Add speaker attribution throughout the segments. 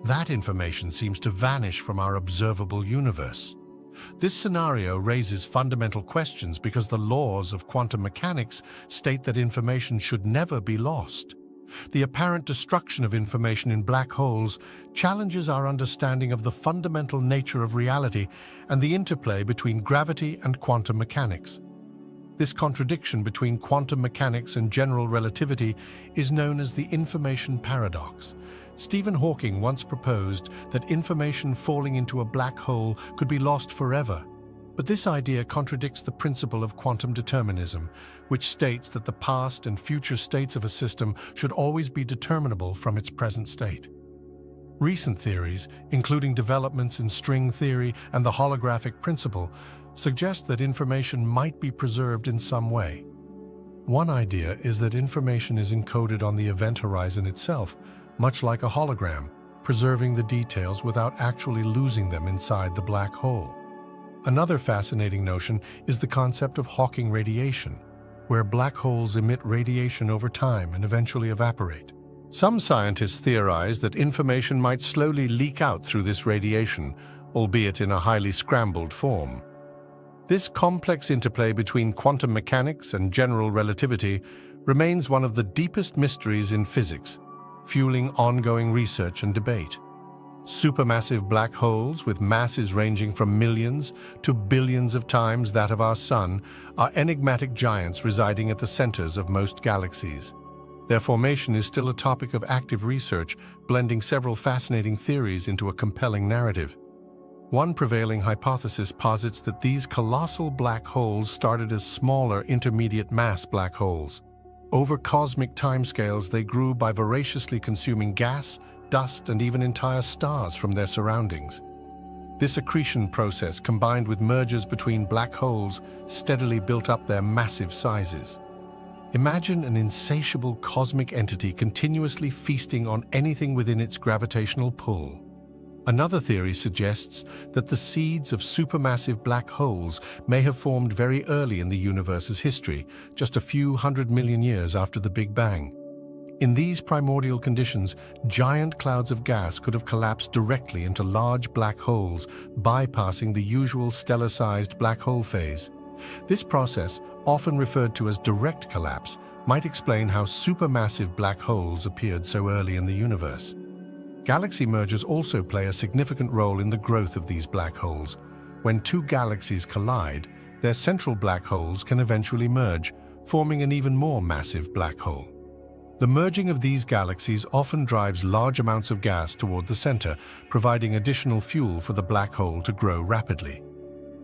Speaker 1: that information seems to vanish from our observable universe. This scenario raises fundamental questions because the laws of quantum mechanics state that information should never be lost. The apparent destruction of information in black holes challenges our understanding of the fundamental nature of reality and the interplay between gravity and quantum mechanics. This contradiction between quantum mechanics and general relativity is known as the information paradox. Stephen Hawking once proposed that information falling into a black hole could be lost forever. But this idea contradicts the principle of quantum determinism, which states that the past and future states of a system should always be determinable from its present state. Recent theories, including developments in string theory and the holographic principle, suggest that information might be preserved in some way. One idea is that information is encoded on the event horizon itself, much like a hologram, preserving the details without actually losing them inside the black hole. Another fascinating notion is the concept of Hawking radiation, where black holes emit radiation over time and eventually evaporate. Some scientists theorize that information might slowly leak out through this radiation, albeit in a highly scrambled form. This complex interplay between quantum mechanics and general relativity remains one of the deepest mysteries in physics, fueling ongoing research and debate. Supermassive black holes, with masses ranging from millions to billions of times that of our Sun, are enigmatic giants residing at the centers of most galaxies. Their formation is still a topic of active research, blending several fascinating theories into a compelling narrative. One prevailing hypothesis posits that these colossal black holes started as smaller intermediate mass black holes. Over cosmic timescales, they grew by voraciously consuming gas, dust, and even entire stars from their surroundings. This accretion process, combined with mergers between black holes, steadily built up their massive sizes. Imagine an insatiable cosmic entity continuously feasting on anything within its gravitational pull. Another theory suggests that the seeds of supermassive black holes may have formed very early in the universe's history, just a few 100 million years after the Big Bang. In these primordial conditions, giant clouds of gas could have collapsed directly into large black holes, bypassing the usual stellar-sized black hole phase. This process, often referred to as direct collapse, might explain how supermassive black holes appeared so early in the universe. Galaxy mergers also play a significant role in the growth of these black holes. When two galaxies collide, their central black holes can eventually merge, forming an even more massive black hole. The merging of these galaxies often drives large amounts of gas toward the center, providing additional fuel for the black hole to grow rapidly.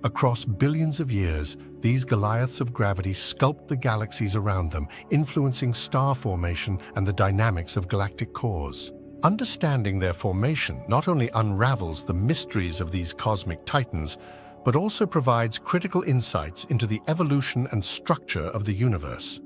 Speaker 1: Across billions of years, these Goliaths of gravity sculpt the galaxies around them, influencing star formation and the dynamics of galactic cores. Understanding their formation not only unravels the mysteries of these cosmic titans, but also provides critical insights into the evolution and structure of the universe.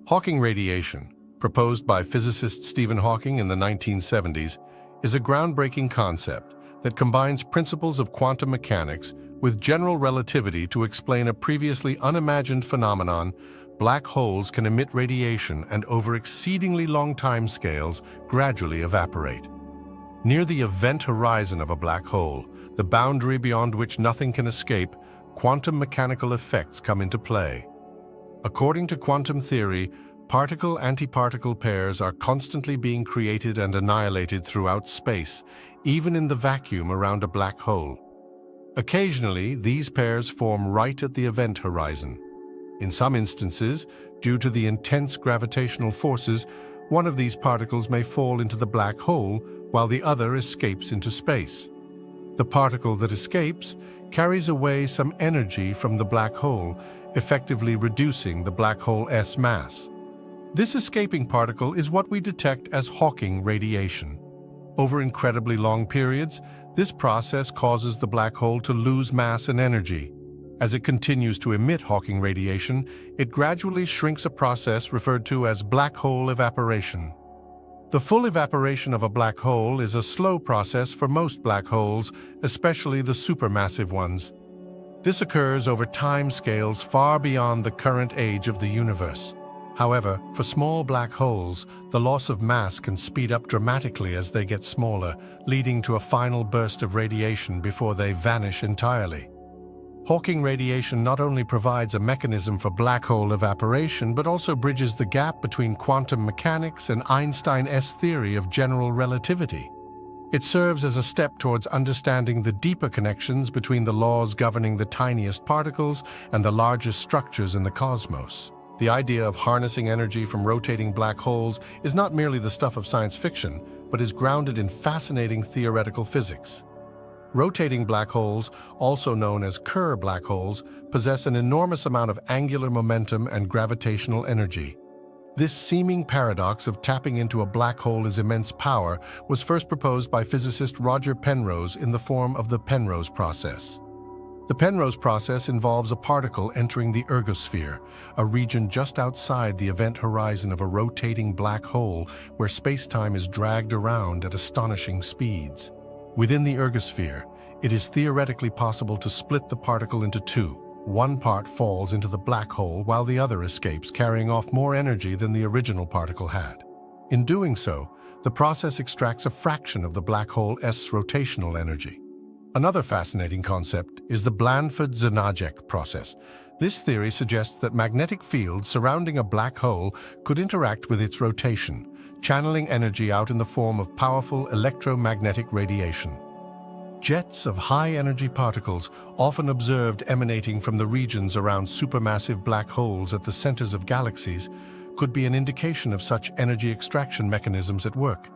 Speaker 1: Hawking radiation, proposed by physicist Stephen Hawking in the 1970s, is a groundbreaking concept that combines principles of quantum mechanics with general relativity to explain a previously unimagined phenomenon. Black holes can emit radiation and over exceedingly long timescales gradually evaporate. Near the event horizon of a black hole, the boundary beyond which nothing can escape, quantum mechanical effects come into play. According to quantum theory, particle-antiparticle pairs are constantly being created and annihilated throughout space, even in the vacuum around a black hole. Occasionally, these pairs form right at the event horizon. In some instances, due to the intense gravitational forces, one of these particles may fall into the black hole while the other escapes into space. The particle that escapes carries away some energy from the black hole, effectively reducing the black hole's mass. This escaping particle is what we detect as Hawking radiation. Over incredibly long periods, this process causes the black hole to lose mass and energy. As it continues to emit Hawking radiation, it gradually shrinks, a process referred to as black hole evaporation. The full evaporation of a black hole is a slow process for most black holes, especially the supermassive ones. This occurs over time scales far beyond the current age of the universe. However, for small black holes, the loss of mass can speed up dramatically as they get smaller, leading to a final burst of radiation before they vanish entirely. Hawking radiation not only provides a mechanism for black hole evaporation, but also bridges the gap between quantum mechanics and Einstein's theory of general relativity. It serves as a step towards understanding the deeper connections between the laws governing the tiniest particles and the largest structures in the cosmos. The idea of harnessing energy from rotating black holes is not merely the stuff of science fiction, but is grounded in fascinating theoretical physics. Rotating black holes, also known as Kerr black holes, possess an enormous amount of angular momentum and gravitational energy. This seeming paradox of tapping into a black hole's immense power was first proposed by physicist Roger Penrose in the form of the Penrose process. The Penrose process involves a particle entering the ergosphere, a region just outside the event horizon of a rotating black hole where space-time is dragged around at astonishing speeds. Within the ergosphere, it is theoretically possible to split the particle into two. One part falls into the black hole while the other escapes, carrying off more energy than the original particle had. In doing so, the process extracts a fraction of the black hole's rotational energy. Another fascinating concept is the Blandford-Znajek process. This theory suggests that magnetic fields surrounding a black hole could interact with its rotation, channeling energy out in the form of powerful electromagnetic radiation. Jets of high-energy particles, often observed emanating from the regions around supermassive black holes at the centers of galaxies, could be an indication of such energy extraction mechanisms at work.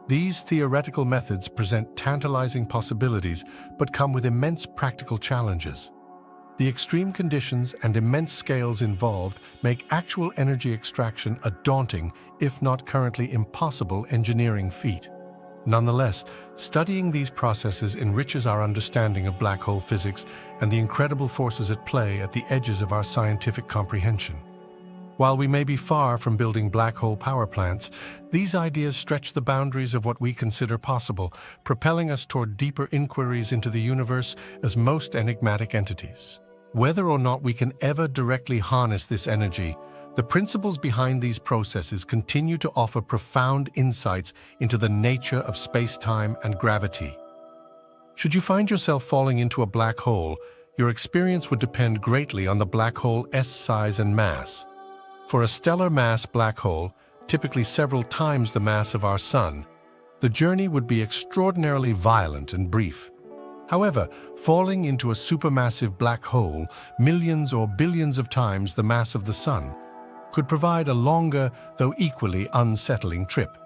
Speaker 1: These theoretical methods present tantalizing possibilities, but come with immense practical challenges. The extreme conditions and immense scales involved make actual energy extraction a daunting, if not currently impossible, engineering feat. Nonetheless, studying these processes enriches our understanding of black hole physics and the incredible forces at play at the edges of our scientific comprehension. While we may be far from building black hole power plants, these ideas stretch the boundaries of what we consider possible, propelling us toward deeper inquiries into the universe as most enigmatic entities. Whether or not we can ever directly harness this energy, the principles behind these processes continue to offer profound insights into the nature of space-time and gravity. Should you find yourself falling into a black hole, your experience would depend greatly on the black hole's size and mass. For a stellar mass black hole, typically several times the mass of our Sun, the journey would be extraordinarily violent and brief. However, falling into a supermassive black hole, millions or billions of times the mass of the Sun, could provide a longer, though equally unsettling trip.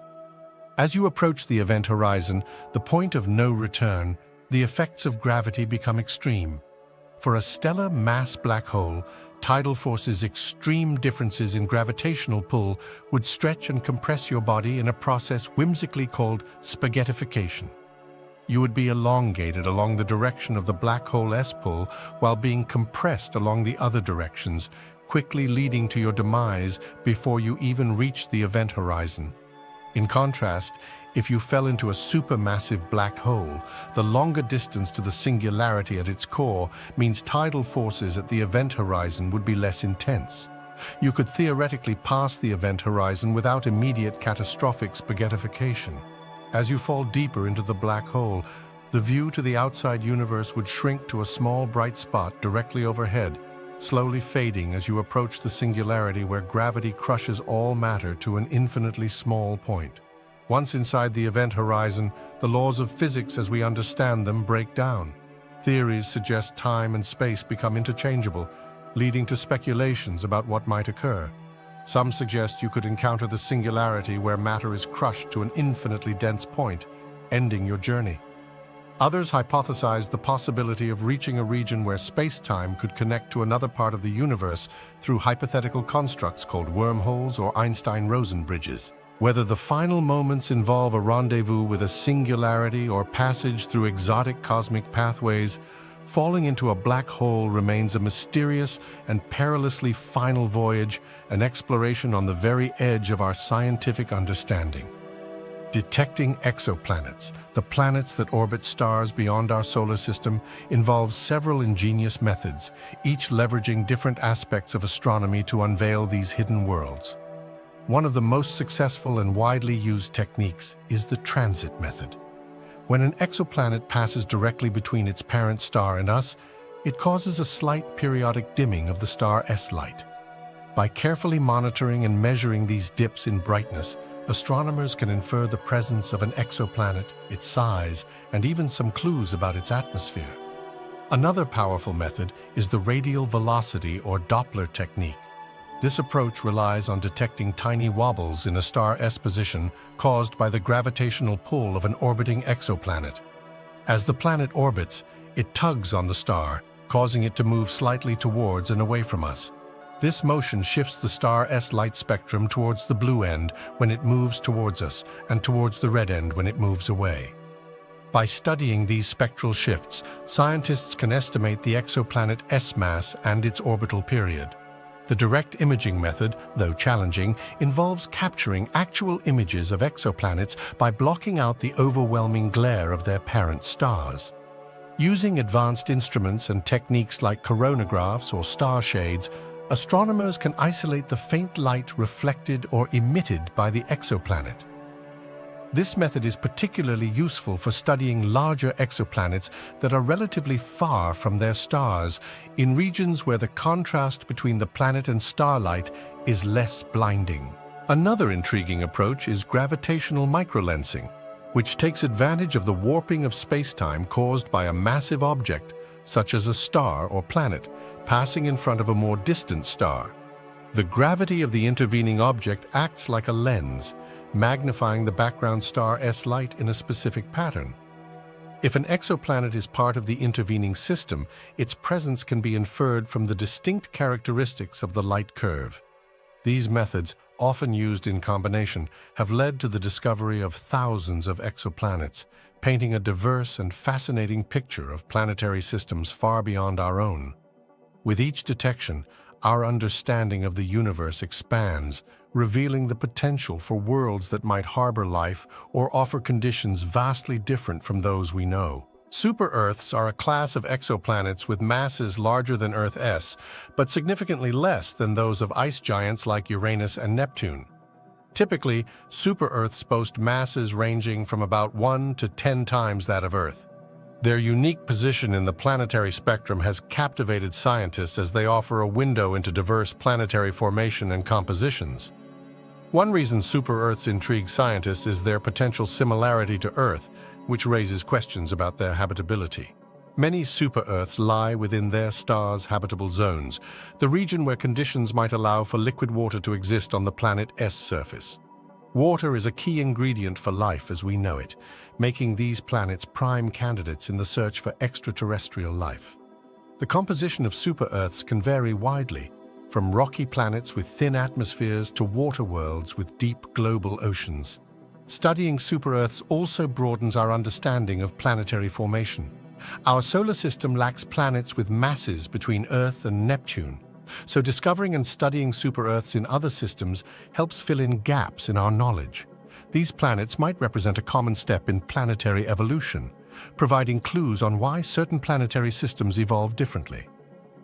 Speaker 1: As you approach the event horizon, the point of no return, the effects of gravity become extreme. For a stellar mass black hole, tidal forces' extreme differences in gravitational pull would stretch and compress your body in a process whimsically called spaghettification. You would be elongated along the direction of the black hole's pull while being compressed along the other directions, quickly leading to your demise before you even reach the event horizon. In contrast, if you fell into a supermassive black hole, the longer distance to the singularity at its core means tidal forces at the event horizon would be less intense. You could theoretically pass the event horizon without immediate catastrophic spaghettification. As you fall deeper into the black hole, the view to the outside universe would shrink to a small bright spot directly overhead, slowly fading as you approach the singularity where gravity crushes all matter to an infinitely small point. Once inside the event horizon, the laws of physics as we understand them break down. Theories suggest time and space become interchangeable, leading to speculations about what might occur. Some suggest you could encounter the singularity where matter is crushed to an infinitely dense point, ending your journey. Others hypothesize the possibility of reaching a region where space-time could connect to another part of the universe through hypothetical constructs called wormholes or Einstein-Rosen bridges. Whether the final moments involve a rendezvous with a singularity or passage through exotic cosmic pathways, falling into a black hole remains a mysterious and perilously final voyage, an exploration on the very edge of our scientific understanding. Detecting exoplanets, the planets that orbit stars beyond our solar system, involves several ingenious methods, each leveraging different aspects of astronomy to unveil these hidden worlds. One of the most successful and widely used techniques is the transit method. When an exoplanet passes directly between its parent star and us, it causes a slight periodic dimming of the star's light. By carefully monitoring and measuring these dips in brightness, astronomers can infer the presence of an exoplanet, its size, and even some clues about its atmosphere. Another powerful method is the radial velocity or Doppler technique. This approach relies on detecting tiny wobbles in a star's position caused by the gravitational pull of an orbiting exoplanet. As the planet orbits, it tugs on the star, causing it to move slightly towards and away from us. This motion shifts the star's light spectrum towards the blue end when it moves towards us and towards the red end when it moves away. By studying these spectral shifts, scientists can estimate the exoplanet's mass and its orbital period. The direct imaging method, though challenging, involves capturing actual images of exoplanets by blocking out the overwhelming glare of their parent stars. Using advanced instruments and techniques like coronagraphs or star shades, astronomers can isolate the faint light reflected or emitted by the exoplanet. This method is particularly useful for studying larger exoplanets that are relatively far from their stars, in regions where the contrast between the planet and starlight is less blinding. Another intriguing approach is gravitational microlensing, which takes advantage of the warping of spacetime caused by a massive object, such as a star or planet, passing in front of a more distant star. The gravity of the intervening object acts like a lens, magnifying the background star's light in a specific pattern. If an exoplanet is part of the intervening system, its presence can be inferred from the distinct characteristics of the light curve. These methods, often used in combination, have led to the discovery of thousands of exoplanets, painting a diverse and fascinating picture of planetary systems far beyond our own. With each detection, our understanding of the universe expands, revealing the potential for worlds that might harbor life or offer conditions vastly different from those we know. Super-Earths are a class of exoplanets with masses larger than Earth's, but significantly less than those of ice giants like Uranus and Neptune. Typically, super-Earths boast masses ranging from about 1 to 10 times that of Earth. Their unique position in the planetary spectrum has captivated scientists as they offer a window into diverse planetary formation and compositions. One reason super-Earths intrigue scientists is their potential similarity to Earth, which raises questions about their habitability. Many super-Earths lie within their star's habitable zones, the region where conditions might allow for liquid water to exist on the planet's surface. Water is a key ingredient for life as we know it, making these planets prime candidates in the search for extraterrestrial life. The composition of super-Earths can vary widely, from rocky planets with thin atmospheres to water worlds with deep global oceans. Studying super-Earths also broadens our understanding of planetary formation. Our solar system lacks planets with masses between Earth and Neptune, so discovering and studying super-Earths in other systems helps fill in gaps in our knowledge. These planets might represent a common step in planetary evolution, providing clues on why certain planetary systems evolve differently.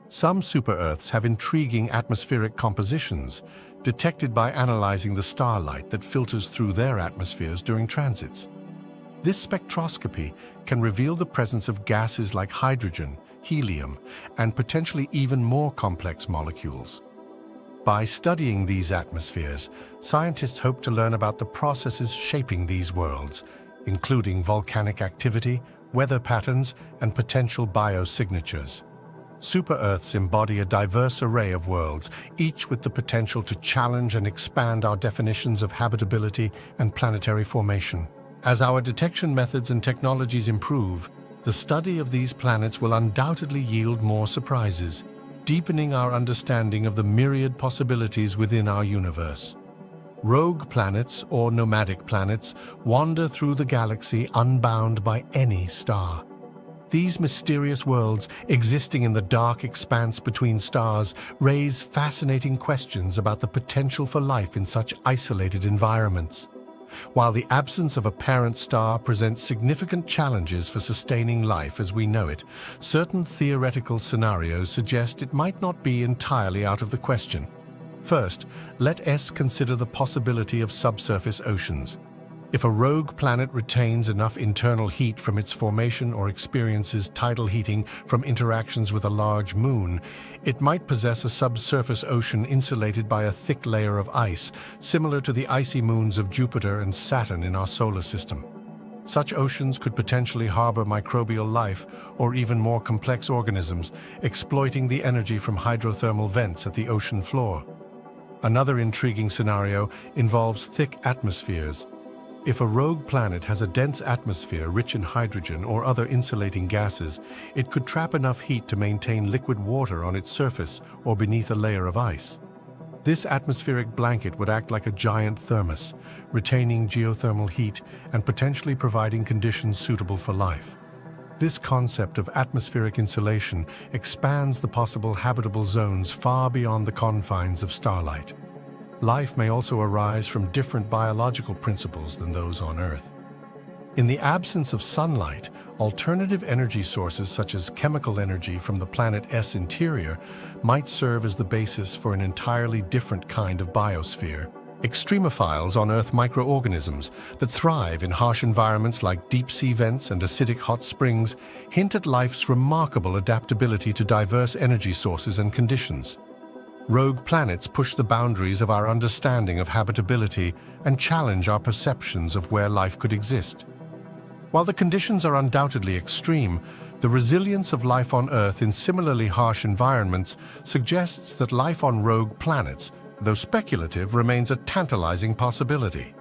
Speaker 1: Some super-Earths have intriguing atmospheric compositions, detected by analyzing the starlight that filters through their atmospheres during transits. This spectroscopy can reveal the presence of gases like hydrogen, helium, and potentially even more complex molecules. By studying these atmospheres, scientists hope to learn about the processes shaping these worlds, including volcanic activity, weather patterns, and potential biosignatures. Super-Earths embody a diverse array of worlds, each with the potential to challenge and expand our definitions of habitability and planetary formation. As our detection methods and technologies improve, the study of these planets will undoubtedly yield more surprises, deepening our understanding of the myriad possibilities within our universe. Rogue planets, or nomadic planets, wander through the galaxy unbound by any star. These mysterious worlds, existing in the dark expanse between stars, raise fascinating questions about the potential for life in such isolated environments. While the absence of a parent star presents significant challenges for sustaining life as we know it, certain theoretical scenarios suggest it might not be entirely out of the question. First, let us consider the possibility of subsurface oceans. If a rogue planet retains enough internal heat from its formation or experiences tidal heating from interactions with a large moon, it might possess a subsurface ocean insulated by a thick layer of ice, similar to the icy moons of Jupiter and Saturn in our solar system. Such oceans could potentially harbor microbial life or even more complex organisms, exploiting the energy from hydrothermal vents at the ocean floor. Another intriguing scenario involves thick atmospheres. If a rogue planet has a dense atmosphere rich in hydrogen or other insulating gases, it could trap enough heat to maintain liquid water on its surface or beneath a layer of ice. This atmospheric blanket would act like a giant thermos, retaining geothermal heat and potentially providing conditions suitable for life. This concept of atmospheric insulation expands the possible habitable zones far beyond the confines of starlight. Life may also arise from different biological principles than those on Earth. In the absence of sunlight, alternative energy sources such as chemical energy from the planet's interior might serve as the basis for an entirely different kind of biosphere. Extremophiles on Earth microorganisms that thrive in harsh environments like deep-sea vents and acidic hot springs hint at life's remarkable adaptability to diverse energy sources and conditions. Rogue planets push the boundaries of our understanding of habitability and challenge our perceptions of where life could exist. While the conditions are undoubtedly extreme, the resilience of life on Earth in similarly harsh environments suggests that life on rogue planets, though speculative, remains a tantalizing possibility.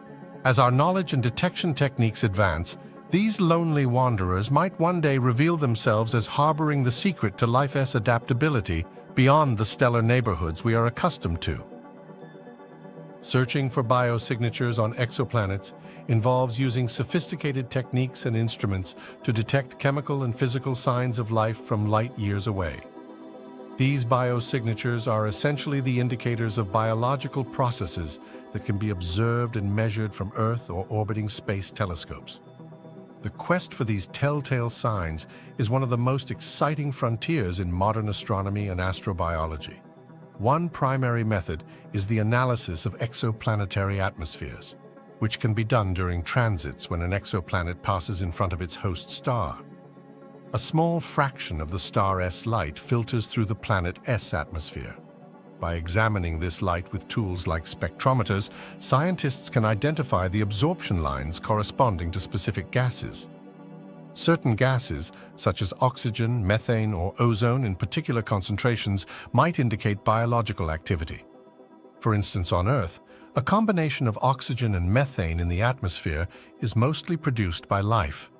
Speaker 1: As our knowledge and detection techniques advance, these lonely wanderers might one day reveal themselves as harboring the secret to life's adaptability beyond the stellar neighborhoods we are accustomed to. Searching for biosignatures on exoplanets involves using sophisticated techniques and instruments to detect chemical and physical signs of life from light years away. These biosignatures are essentially the indicators of biological processes that can be observed and measured from Earth or orbiting space telescopes. The quest for these telltale signs is one of the most exciting frontiers in modern astronomy and astrobiology. One primary method is the analysis of exoplanetary atmospheres, which can be done during transits when an exoplanet passes in front of its host star. A small fraction of the star's light filters through the planet's atmosphere. By examining this light with tools like spectrometers, scientists can identify the absorption lines corresponding to specific gases. Certain gases, such as oxygen, methane, or ozone in particular concentrations, might indicate biological activity. For instance, on Earth, a combination of oxygen and methane in the atmosphere is mostly produced by life.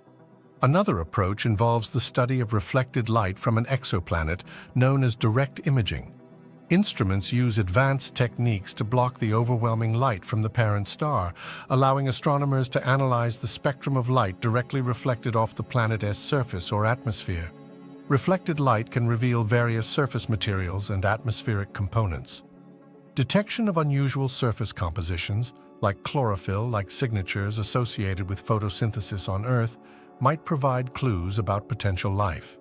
Speaker 1: Another approach involves the study of reflected light from an exoplanet known as direct imaging. Instruments use advanced techniques to block the overwhelming light from the parent star, allowing astronomers to analyze the spectrum of light directly reflected off the planet's surface or atmosphere. Reflected light can reveal various surface materials and atmospheric components. Detection of unusual surface compositions, like chlorophyll-like signatures associated with photosynthesis on Earth, might provide clues about potential life.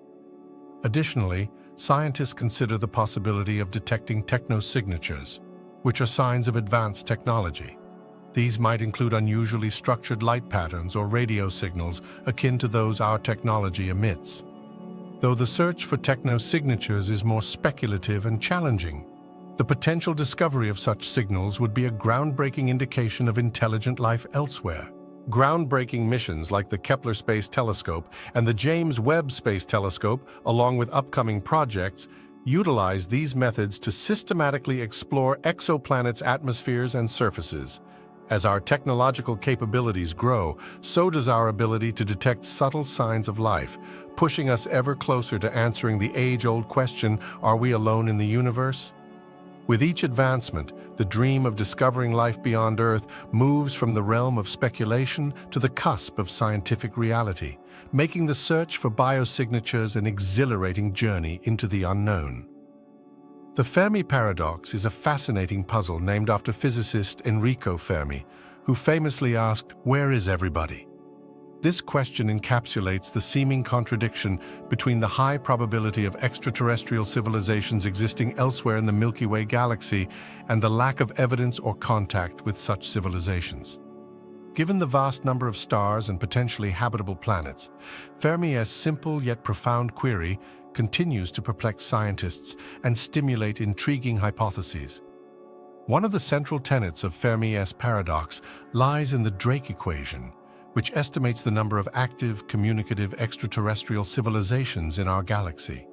Speaker 1: Additionally, scientists consider the possibility of detecting technosignatures, which are signs of advanced technology. These might include unusually structured light patterns or radio signals akin to those our technology emits. Though the search for technosignatures is more speculative and challenging, the potential discovery of such signals would be a groundbreaking indication of intelligent life elsewhere. Groundbreaking missions like the Kepler Space Telescope and the James Webb Space Telescope, along with upcoming projects, utilize these methods to systematically explore exoplanets' atmospheres and surfaces. As our technological capabilities grow, so does our ability to detect subtle signs of life, pushing us ever closer to answering the age-old question, are we alone in the universe? With each advancement, the dream of discovering life beyond Earth moves from the realm of speculation to the cusp of scientific reality, making the search for biosignatures an exhilarating journey into the unknown. The Fermi paradox is a fascinating puzzle named after physicist Enrico Fermi, who famously asked, "Where is everybody?" This question encapsulates the seeming contradiction between the high probability of extraterrestrial civilizations existing elsewhere in the Milky Way galaxy and the lack of evidence or contact with such civilizations. Given the vast number of stars and potentially habitable planets, Fermi's simple yet profound query continues to perplex scientists and stimulate intriguing hypotheses. One of the central tenets of Fermi's paradox lies in the Drake equation, which estimates the number of active, communicative extraterrestrial civilizations in our galaxy.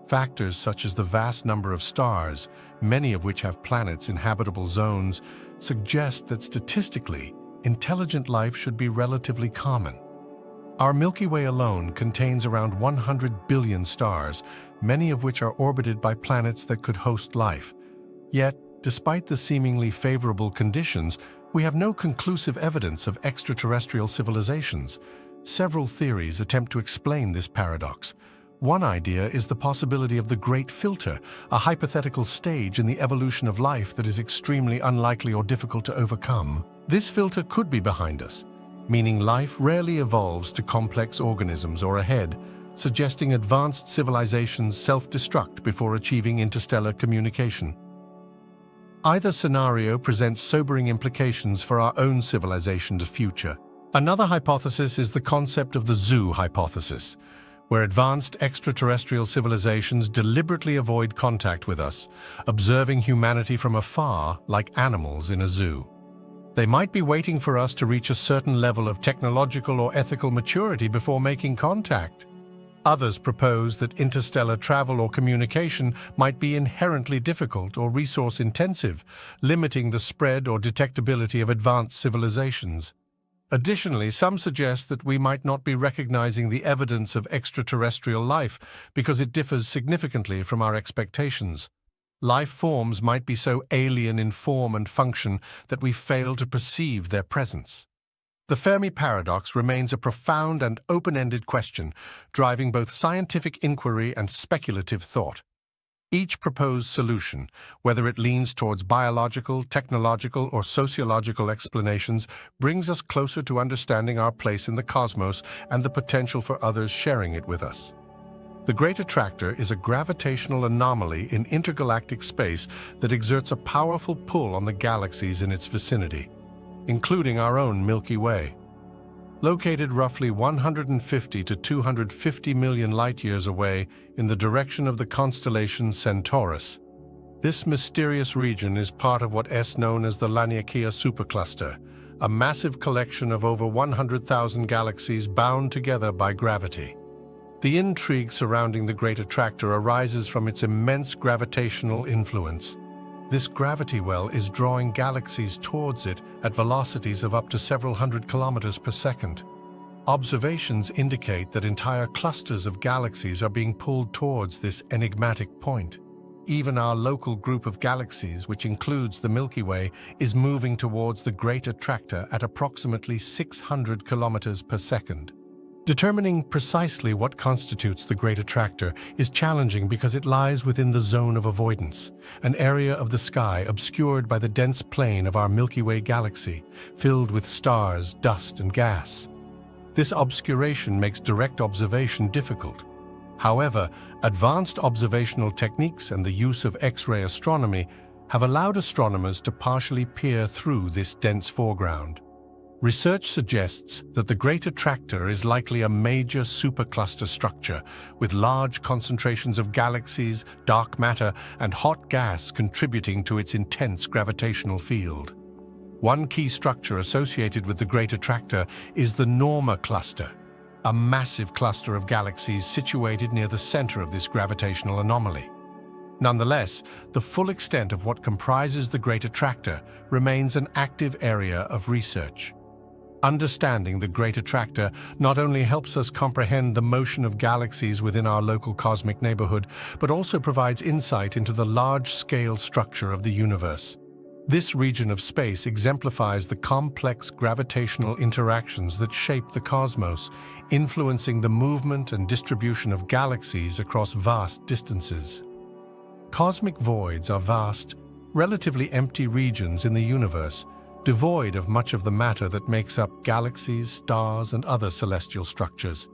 Speaker 1: Factors such as the vast number of stars, many of which have planets in habitable zones, suggest that statistically, intelligent life should be relatively common. Our Milky Way alone contains around 100 billion stars, many of which are orbited by planets that could host life. Yet, despite the seemingly favorable conditions, we have no conclusive evidence of extraterrestrial civilizations. Several theories attempt to explain this paradox. One idea is the possibility of the Great Filter, a hypothetical stage in the evolution of life that is extremely unlikely or difficult to overcome. This filter could be behind us, meaning life rarely evolves to complex organisms or ahead, suggesting advanced civilizations self-destruct before achieving interstellar communication. Either scenario presents sobering implications for our own civilization's future. Another hypothesis is the concept of the zoo hypothesis, where advanced extraterrestrial civilizations deliberately avoid contact with us, observing humanity from afar like animals in a zoo. They might be waiting for us to reach a certain level of technological or ethical maturity before making contact. Others propose that interstellar travel or communication might be inherently difficult or resource-intensive, limiting the spread or detectability of advanced civilizations. Additionally, some suggest that we might not be recognizing the evidence of extraterrestrial life because it differs significantly from our expectations. Life forms might be so alien in form and function that we fail to perceive their presence. The Fermi paradox remains a profound and open-ended question, driving both scientific inquiry and speculative thought. Each proposed solution, whether it leans towards biological, technological, or sociological explanations, brings us closer to understanding our place in the cosmos and the potential for others sharing it with us. The Great Attractor is a gravitational anomaly in intergalactic space that exerts a powerful pull on the galaxies in its vicinity, including our own Milky Way. Located roughly 150 to 250 million light-years away in the direction of the constellation Centaurus, this mysterious region is part of what is known as the Laniakea supercluster, a massive collection of over 100,000 galaxies bound together by gravity. The intrigue surrounding the Great Attractor arises from its immense gravitational influence. This gravity well is drawing galaxies towards it at velocities of up to several hundred kilometers per second. Observations indicate that entire clusters of galaxies are being pulled towards this enigmatic point. Even our local group of galaxies, which includes the Milky Way, is moving towards the Great Attractor at approximately 600 kilometers per second. Determining precisely what constitutes the Great Attractor is challenging because it lies within the zone of avoidance, an area of the sky obscured by the dense plane of our Milky Way galaxy, filled with stars, dust, and gas. This obscuration makes direct observation difficult. However, advanced observational techniques and the use of X-ray astronomy have allowed astronomers to partially peer through this dense foreground. Research suggests that the Great Attractor is likely a major supercluster structure with large concentrations of galaxies, dark matter, and hot gas contributing to its intense gravitational field. One key structure associated with the Great Attractor is the Norma cluster, a massive cluster of galaxies situated near the center of this gravitational anomaly. Nonetheless, the full extent of what comprises the Great Attractor remains an active area of research. Understanding the Great Attractor not only helps us comprehend the motion of galaxies within our local cosmic neighborhood, but also provides insight into the large-scale structure of the universe. This region of space exemplifies the complex gravitational interactions that shape the cosmos, influencing the movement and distribution of galaxies across vast distances. Cosmic voids are vast, relatively empty regions in the universe, devoid of much of the matter that makes up galaxies, stars, and other celestial structures.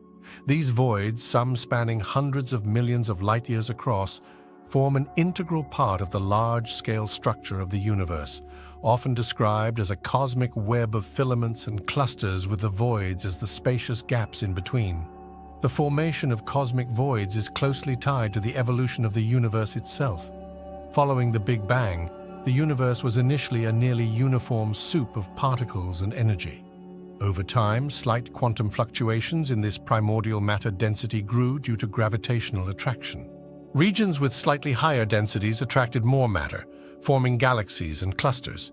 Speaker 1: These voids, some spanning hundreds of millions of light-years across, form an integral part of the large-scale structure of the universe, often described as a cosmic web of filaments and clusters with the voids as the spacious gaps in between. The formation of cosmic voids is closely tied to the evolution of the universe itself. Following the Big Bang, the universe was initially a nearly uniform soup of particles and energy. Over time, slight quantum fluctuations in this primordial matter density grew due to gravitational attraction. Regions with slightly higher densities attracted more matter, forming galaxies and clusters.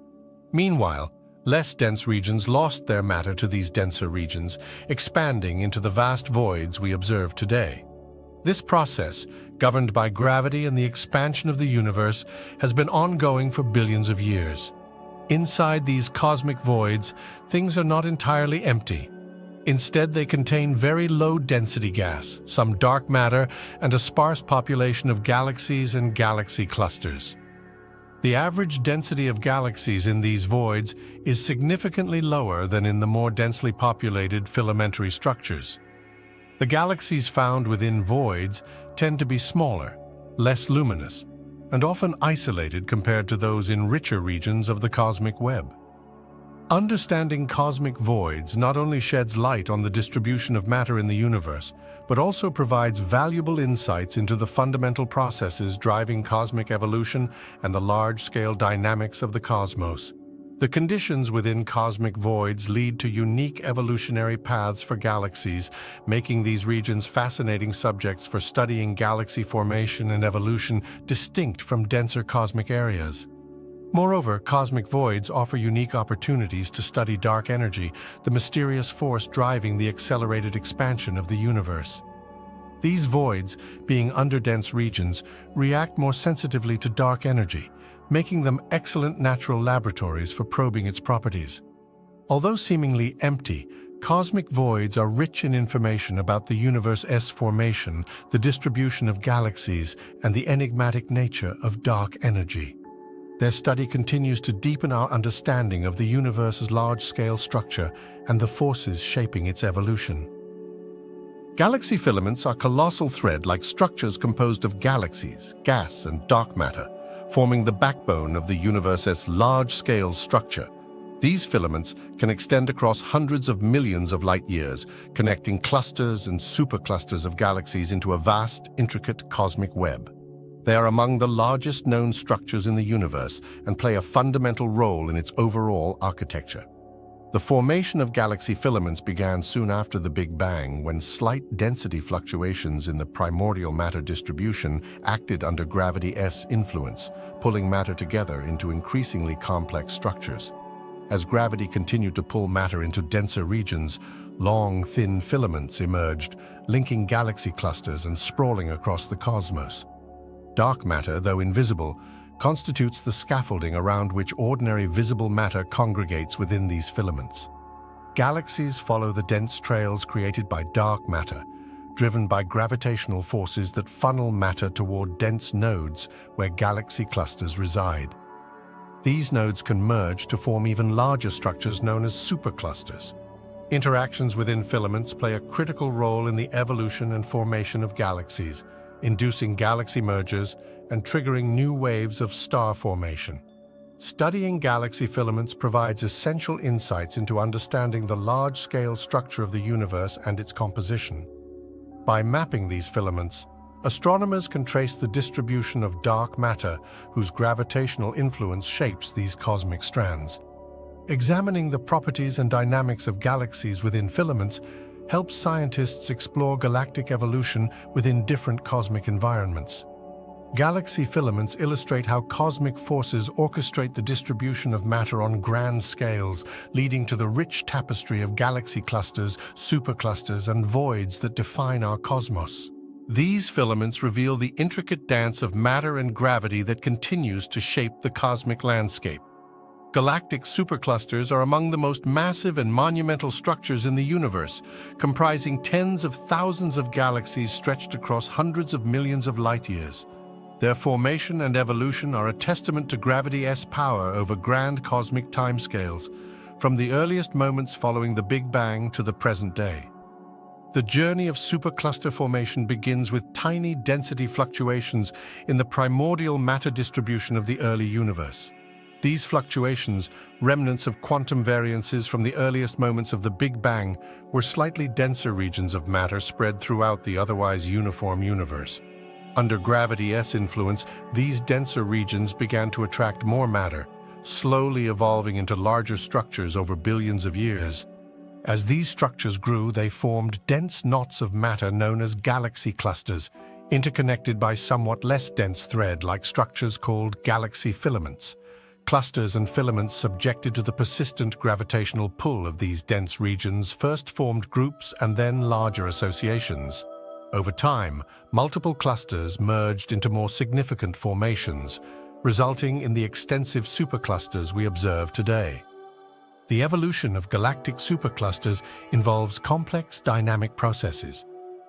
Speaker 1: Meanwhile, less dense regions lost their matter to these denser regions, expanding into the vast voids we observe today. This process, governed by gravity and the expansion of the universe, has been ongoing for billions of years. Inside these cosmic voids, things are not entirely empty. Instead, they contain very low-density gas, some dark matter, and a sparse population of galaxies and galaxy clusters. The average density of galaxies in these voids is significantly lower than in the more densely populated filamentary structures. The galaxies found within voids tend to be smaller, less luminous, and often isolated compared to those in richer regions of the cosmic web. Understanding cosmic voids not only sheds light on the distribution of matter in the universe, but also provides valuable insights into the fundamental processes driving cosmic evolution and the large-scale dynamics of the cosmos. The conditions within cosmic voids lead to unique evolutionary paths for galaxies, making these regions fascinating subjects for studying galaxy formation and evolution distinct from denser cosmic areas. Moreover, cosmic voids offer unique opportunities to study dark energy, the mysterious force driving the accelerated expansion of the universe. These voids, being underdense regions, react more sensitively to dark energy, making them excellent natural laboratories for probing its properties. Although seemingly empty, cosmic voids are rich in information about the universe's formation, the distribution of galaxies, and the enigmatic nature of dark energy. Their study continues to deepen our understanding of the universe's large-scale structure and the forces shaping its evolution. Galaxy filaments are colossal thread-like structures composed of galaxies, gas, and dark matter, forming the backbone of the universe's large-scale structure. These filaments can extend across hundreds of millions of light-years, connecting clusters and superclusters of galaxies into a vast, intricate cosmic web. They are among the largest known structures in the universe and play a fundamental role in its overall architecture. The formation of galaxy filaments began soon after the Big Bang, when slight density fluctuations in the primordial matter distribution acted under gravity's influence, pulling matter together into increasingly complex structures. As gravity continued to pull matter into denser regions, long, thin filaments emerged, linking galaxy clusters and sprawling across the cosmos. Dark matter, though invisible, constitutes the scaffolding around which ordinary visible matter congregates within these filaments. Galaxies follow the dense trails created by dark matter, driven by gravitational forces that funnel matter toward dense nodes where galaxy clusters reside. These nodes can merge to form even larger structures known as superclusters. Interactions within filaments play a critical role in the evolution and formation of galaxies, inducing galaxy mergers and triggering new waves of star formation. Studying galaxy filaments provides essential insights into understanding the large-scale structure of the universe and its composition. By mapping these filaments, astronomers can trace the distribution of dark matter whose gravitational influence shapes these cosmic strands. Examining the properties and dynamics of galaxies within filaments helps scientists explore galactic evolution within different cosmic environments. Galaxy filaments illustrate how cosmic forces orchestrate the distribution of matter on grand scales, leading to the rich tapestry of galaxy clusters, superclusters, and voids that define our cosmos. These filaments reveal the intricate dance of matter and gravity that continues to shape the cosmic landscape. Galactic superclusters are among the most massive and monumental structures in the universe, comprising tens of thousands of galaxies stretched across hundreds of millions of light-years. Their formation and evolution are a testament to gravity's power over grand cosmic timescales, from the earliest moments following the Big Bang to the present day. The journey of supercluster formation begins with tiny density fluctuations in the primordial matter distribution of the early universe. These fluctuations, remnants of quantum variances from the earliest moments of the Big Bang, were slightly denser regions of matter spread throughout the otherwise uniform universe. Under gravity's influence, these denser regions began to attract more matter, slowly evolving into larger structures over billions of years. As these structures grew, they formed dense knots of matter known as galaxy clusters, interconnected by somewhat less dense thread-like structures called galaxy filaments. Clusters and filaments subjected to the persistent gravitational pull of these dense regions first formed groups and then larger associations. Over time, multiple clusters merged into more significant formations, resulting in the extensive superclusters we observe today. The evolution of galactic superclusters involves complex dynamic processes.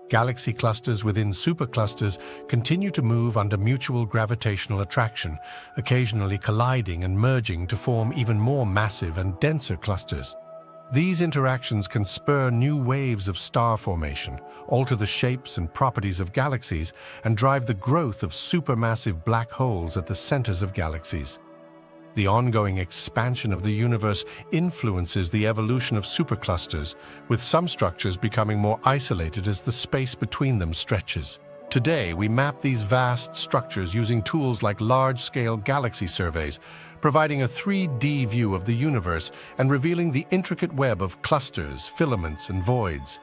Speaker 1: Galaxy clusters within superclusters continue to move under mutual gravitational attraction, occasionally colliding and merging to form even more massive and denser clusters. These interactions can spur new waves of star formation, alter the shapes and properties of galaxies, and drive the growth of supermassive black holes at the centers of galaxies. The ongoing expansion of the universe influences the evolution of superclusters, with some structures becoming more isolated as the space between them stretches. Today, we map these vast structures using tools like large-scale galaxy surveys, providing a 3D view of the universe and revealing the intricate web of clusters, filaments, and voids.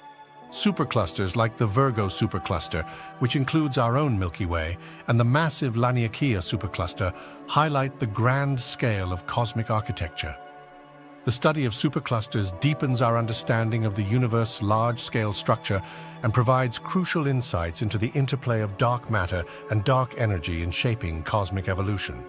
Speaker 1: Superclusters like the Virgo supercluster, which includes our own Milky Way, and the massive Laniakea supercluster highlight the grand scale of cosmic architecture. The study of superclusters deepens our understanding of the universe's large-scale structure and provides crucial insights into the interplay of dark matter and dark energy in shaping cosmic evolution.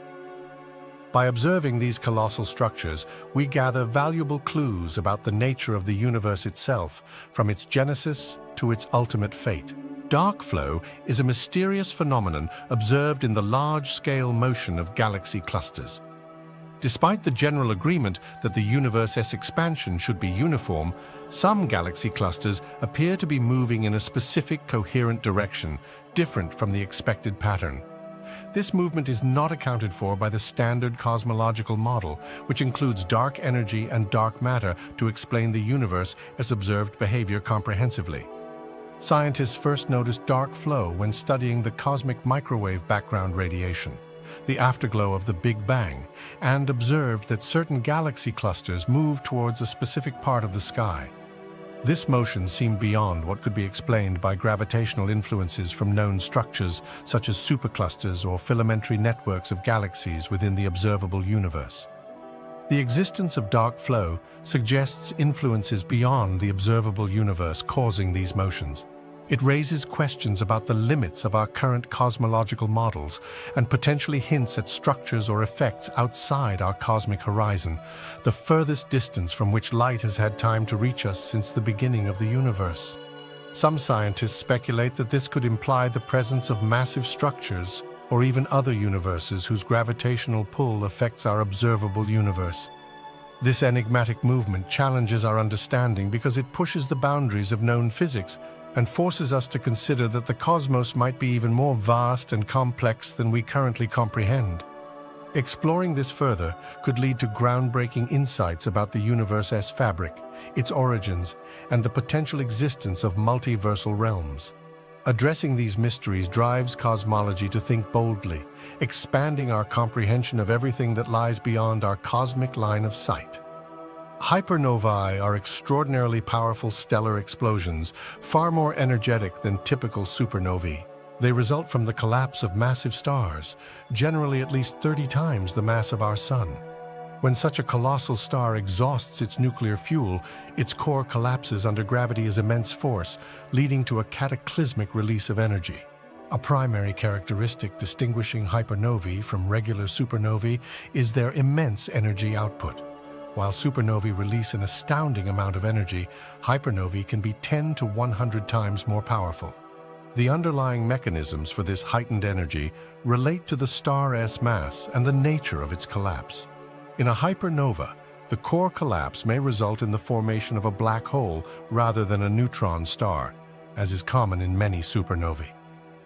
Speaker 1: By observing these colossal structures, we gather valuable clues about the nature of the universe itself, from its genesis to its ultimate fate. Dark flow is a mysterious phenomenon observed in the large-scale motion of galaxy clusters. Despite the general agreement that the universe's expansion should be uniform, some galaxy clusters appear to be moving in a specific coherent direction, different from the expected pattern. This movement is not accounted for by the standard cosmological model, which includes dark energy and dark matter to explain the universe as observed behavior comprehensively. Scientists first noticed dark flow when studying the cosmic microwave background radiation, the afterglow of the Big Bang, and observed that certain galaxy clusters moved towards a specific part of the sky. This motion seemed beyond what could be explained by gravitational influences from known structures such as superclusters or filamentary networks of galaxies within the observable universe. The existence of dark flow suggests influences beyond the observable universe causing these motions. It raises questions about the limits of our current cosmological models and potentially hints at structures or effects outside our cosmic horizon, the furthest distance from which light has had time to reach us since the beginning of the universe. Some scientists speculate that this could imply the presence of massive structures or even other universes whose gravitational pull affects our observable universe. This enigmatic movement challenges our understanding because it pushes the boundaries of known physics and forces us to consider that the cosmos might be even more vast and complex than we currently comprehend. Exploring this further could lead to groundbreaking insights about the universe's fabric, its origins, and the potential existence of multiversal realms. Addressing these mysteries drives cosmology to think boldly, expanding our comprehension of everything that lies beyond our cosmic line of sight. Hypernovae are extraordinarily powerful stellar explosions, far more energetic than typical supernovae. They result from the collapse of massive stars, generally at least 30 times the mass of our Sun. When such a colossal star exhausts its nuclear fuel, its core collapses under gravity's immense force, leading to a cataclysmic release of energy. A primary characteristic distinguishing hypernovae from regular supernovae is their immense energy output. While supernovae release an astounding amount of energy, hypernovae can be 10 to 100 times more powerful. The underlying mechanisms for this heightened energy relate to the star's mass and the nature of its collapse. In a hypernova, the core collapse may result in the formation of a black hole rather than a neutron star, as is common in many supernovae.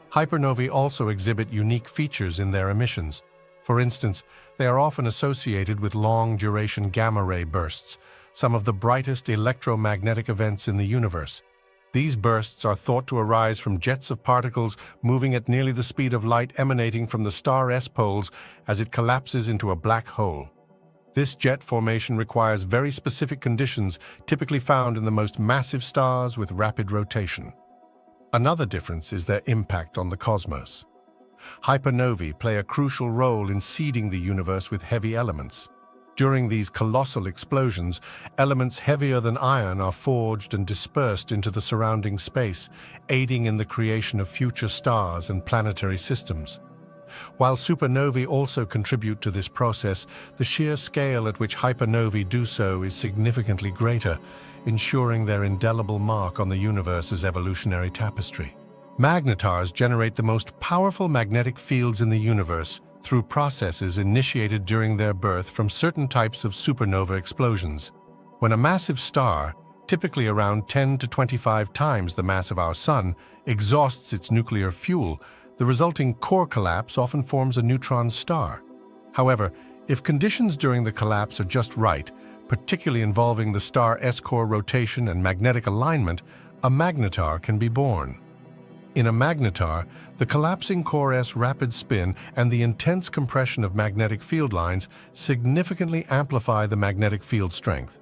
Speaker 1: Hypernovae also exhibit unique features in their emissions. For instance, they are often associated with long-duration gamma-ray bursts, some of the brightest electromagnetic events in the universe. These bursts are thought to arise from jets of particles moving at nearly the speed of light emanating from the star S-poles as it collapses into a black hole. This jet formation requires very specific conditions typically found in the most massive stars with rapid rotation. Another difference is their impact on the cosmos. Hypernovae play a crucial role in seeding the universe with heavy elements. During these colossal explosions, elements heavier than iron are forged and dispersed into the surrounding space, aiding in the creation of future stars and planetary systems. While supernovae also contribute to this process, the sheer scale at which hypernovae do so is significantly greater, ensuring their indelible mark on the universe's evolutionary tapestry. Magnetars generate the most powerful magnetic fields in the universe through processes initiated during their birth from certain types of supernova explosions. When a massive star, typically around 10 to 25 times the mass of our Sun, exhausts its nuclear fuel, the resulting core collapse often forms a neutron star. However, if conditions during the collapse are just right, particularly involving the star S-core rotation and magnetic alignment, a magnetar can be born. In a magnetar, the collapsing core S rapid spin and the intense compression of magnetic field lines significantly amplify the magnetic field strength.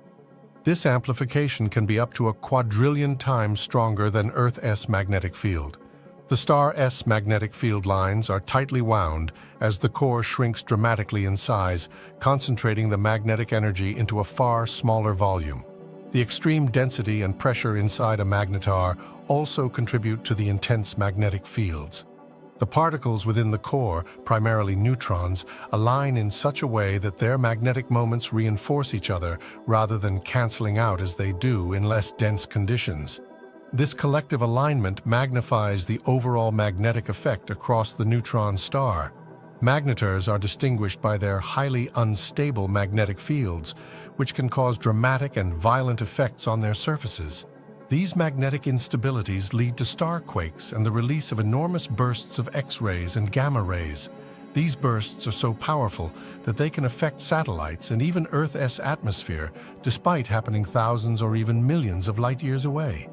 Speaker 1: This amplification can be up to a quadrillion times stronger than Earth's magnetic field. The star S magnetic field lines are tightly wound as the core shrinks dramatically in size, concentrating the magnetic energy into a far smaller volume. The extreme density and pressure inside a magnetar also contribute to the intense magnetic fields. The particles within the core, primarily neutrons, align in such a way that their magnetic moments reinforce each other rather than canceling out as they do in less dense conditions. This collective alignment magnifies the overall magnetic effect across the neutron star. Magnetars are distinguished by their highly unstable magnetic fields, which can cause dramatic and violent effects on their surfaces. These magnetic instabilities lead to star quakes and the release of enormous bursts of X-rays and gamma rays. These bursts are so powerful that they can affect satellites and even Earth's atmosphere, despite happening thousands or even millions of light years away.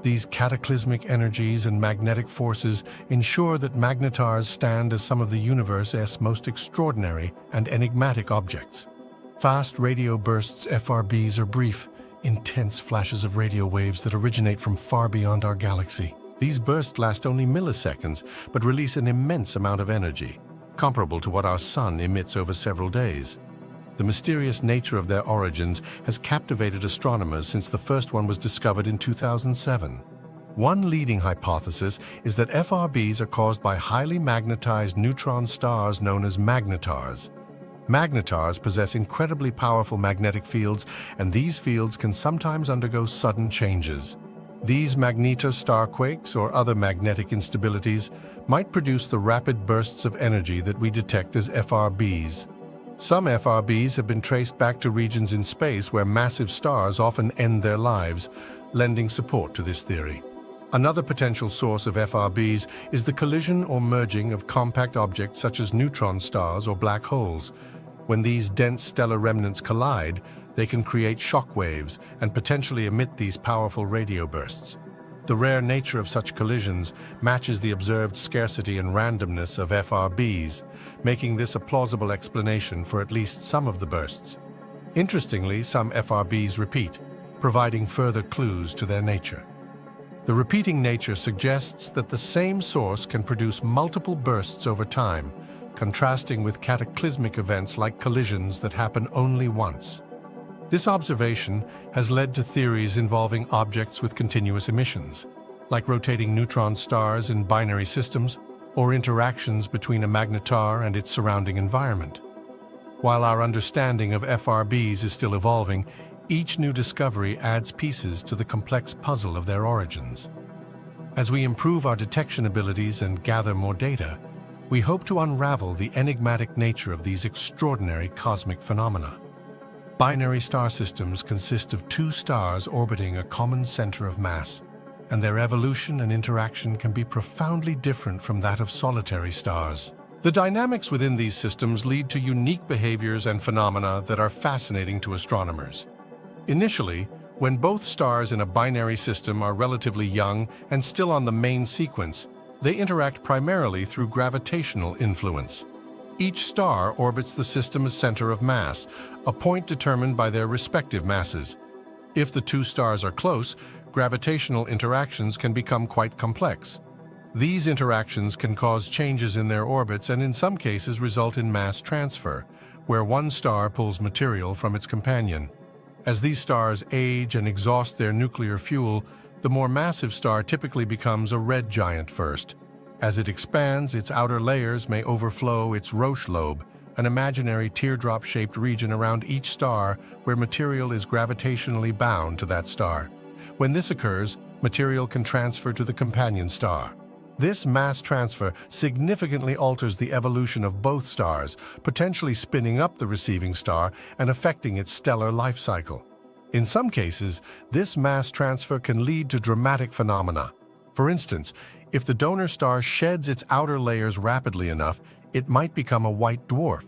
Speaker 1: These cataclysmic energies and magnetic forces ensure that magnetars stand as some of the universe's most extraordinary and enigmatic objects. Fast radio bursts, FRBs, are brief, intense flashes of radio waves that originate from far beyond our galaxy. These bursts last only milliseconds, but release an immense amount of energy, comparable to what our Sun emits over several days. The mysterious nature of their origins has captivated astronomers since the first one was discovered in 2007. One leading hypothesis is that FRBs are caused by highly magnetized neutron stars known as magnetars. Magnetars possess incredibly powerful magnetic fields, and these fields can sometimes undergo sudden changes. These magnetostarquakes or other magnetic instabilities might produce the rapid bursts of energy that we detect as FRBs. Some FRBs have been traced back to regions in space where massive stars often end their lives, lending support to this theory. Another potential source of FRBs is the collision or merging of compact objects such as neutron stars or black holes. When these dense stellar remnants collide, they can create shock waves and potentially emit these powerful radio bursts. The rare nature of such collisions matches the observed scarcity and randomness of FRBs, making this a plausible explanation for at least some of the bursts. Interestingly, some FRBs repeat, providing further clues to their nature. The repeating nature suggests that the same source can produce multiple bursts over time, contrasting with cataclysmic events like collisions that happen only once. This observation has led to theories involving objects with continuous emissions, like rotating neutron stars in binary systems or interactions between a magnetar and its surrounding environment. While our understanding of FRBs is still evolving, each new discovery adds pieces to the complex puzzle of their origins. As we improve our detection abilities and gather more data, we hope to unravel the enigmatic nature of these extraordinary cosmic phenomena. Binary star systems consist of two stars orbiting a common center of mass, and their evolution and interaction can be profoundly different from that of solitary stars. The dynamics within these systems lead to unique behaviors and phenomena that are fascinating to astronomers. Initially, when both stars in a binary system are relatively young and still on the main sequence, they interact primarily through gravitational influence. Each star orbits the system's center of mass, a point determined by their respective masses. If the two stars are close, gravitational interactions can become quite complex. These interactions can cause changes in their orbits and in some cases result in mass transfer, where one star pulls material from its companion. As these stars age and exhaust their nuclear fuel, the more massive star typically becomes a red giant first. As it expands, its outer layers may overflow its Roche lobe, an imaginary teardrop-shaped region around each star where material is gravitationally bound to that star. When this occurs, material can transfer to the companion star. This mass transfer significantly alters the evolution of both stars, potentially spinning up the receiving star and affecting its stellar life cycle. In some cases, this mass transfer can lead to dramatic phenomena. For instance, if the donor star sheds its outer layers rapidly enough, it might become a white dwarf.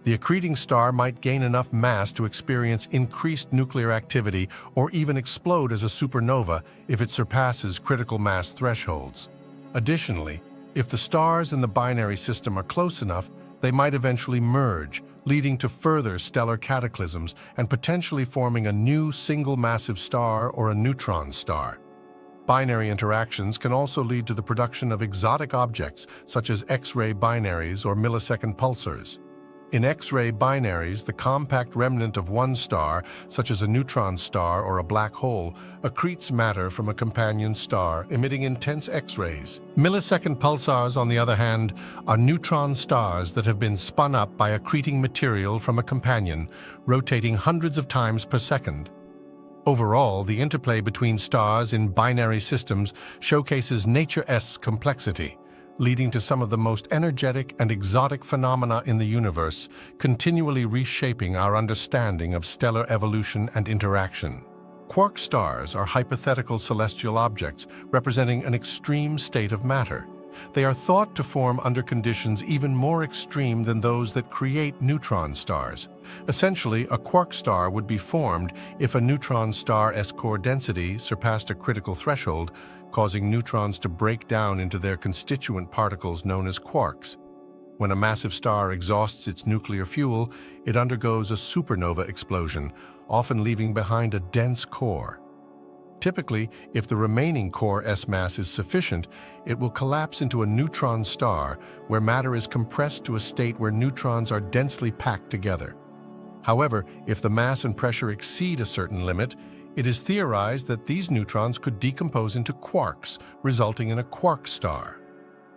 Speaker 1: The accreting star might gain enough mass to experience increased nuclear activity or even explode as a supernova if it surpasses critical mass thresholds. Additionally, if the stars in the binary system are close enough, they might eventually merge, leading to further stellar cataclysms and potentially forming a new single massive star or a neutron star. Binary interactions can also lead to the production of exotic objects such as X-ray binaries or millisecond pulsars. In X-ray binaries, the compact remnant of one star, such as a neutron star or a black hole, accretes matter from a companion star, emitting intense X-rays. Millisecond pulsars, on the other hand, are neutron stars that have been spun up by accreting material from a companion, rotating hundreds of times per second. Overall, the interplay between stars in binary systems showcases nature's complexity, leading to some of the most energetic and exotic phenomena in the universe, continually reshaping our understanding of stellar evolution and interaction. Quark stars are hypothetical celestial objects representing an extreme state of matter. They are thought to form under conditions even more extreme than those that create neutron stars. Essentially, a quark star would be formed if a neutron star's core density surpassed a critical threshold, causing neutrons to break down into their constituent particles known as quarks. When a massive star exhausts its nuclear fuel, it undergoes a supernova explosion, often leaving behind a dense core. Typically, if the remaining core's mass is sufficient, it will collapse into a neutron star, where matter is compressed to a state where neutrons are densely packed together. However, if the mass and pressure exceed a certain limit, it is theorized that these neutrons could decompose into quarks, resulting in a quark star.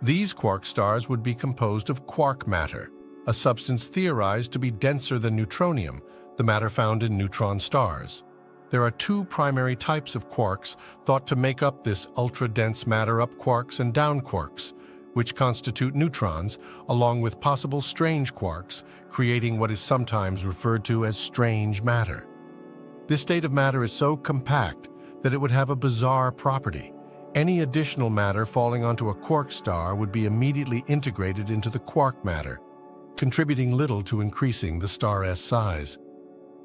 Speaker 1: These quark stars would be composed of quark matter, a substance theorized to be denser than neutronium, the matter found in neutron stars. There are two primary types of quarks thought to make up this ultra-dense matter: up quarks and down quarks, which constitute neutrons, along with possible strange quarks, creating what is sometimes referred to as strange matter. This state of matter is so compact that it would have a bizarre property. Any additional matter falling onto a quark star would be immediately integrated into the quark matter, contributing little to increasing the star's size.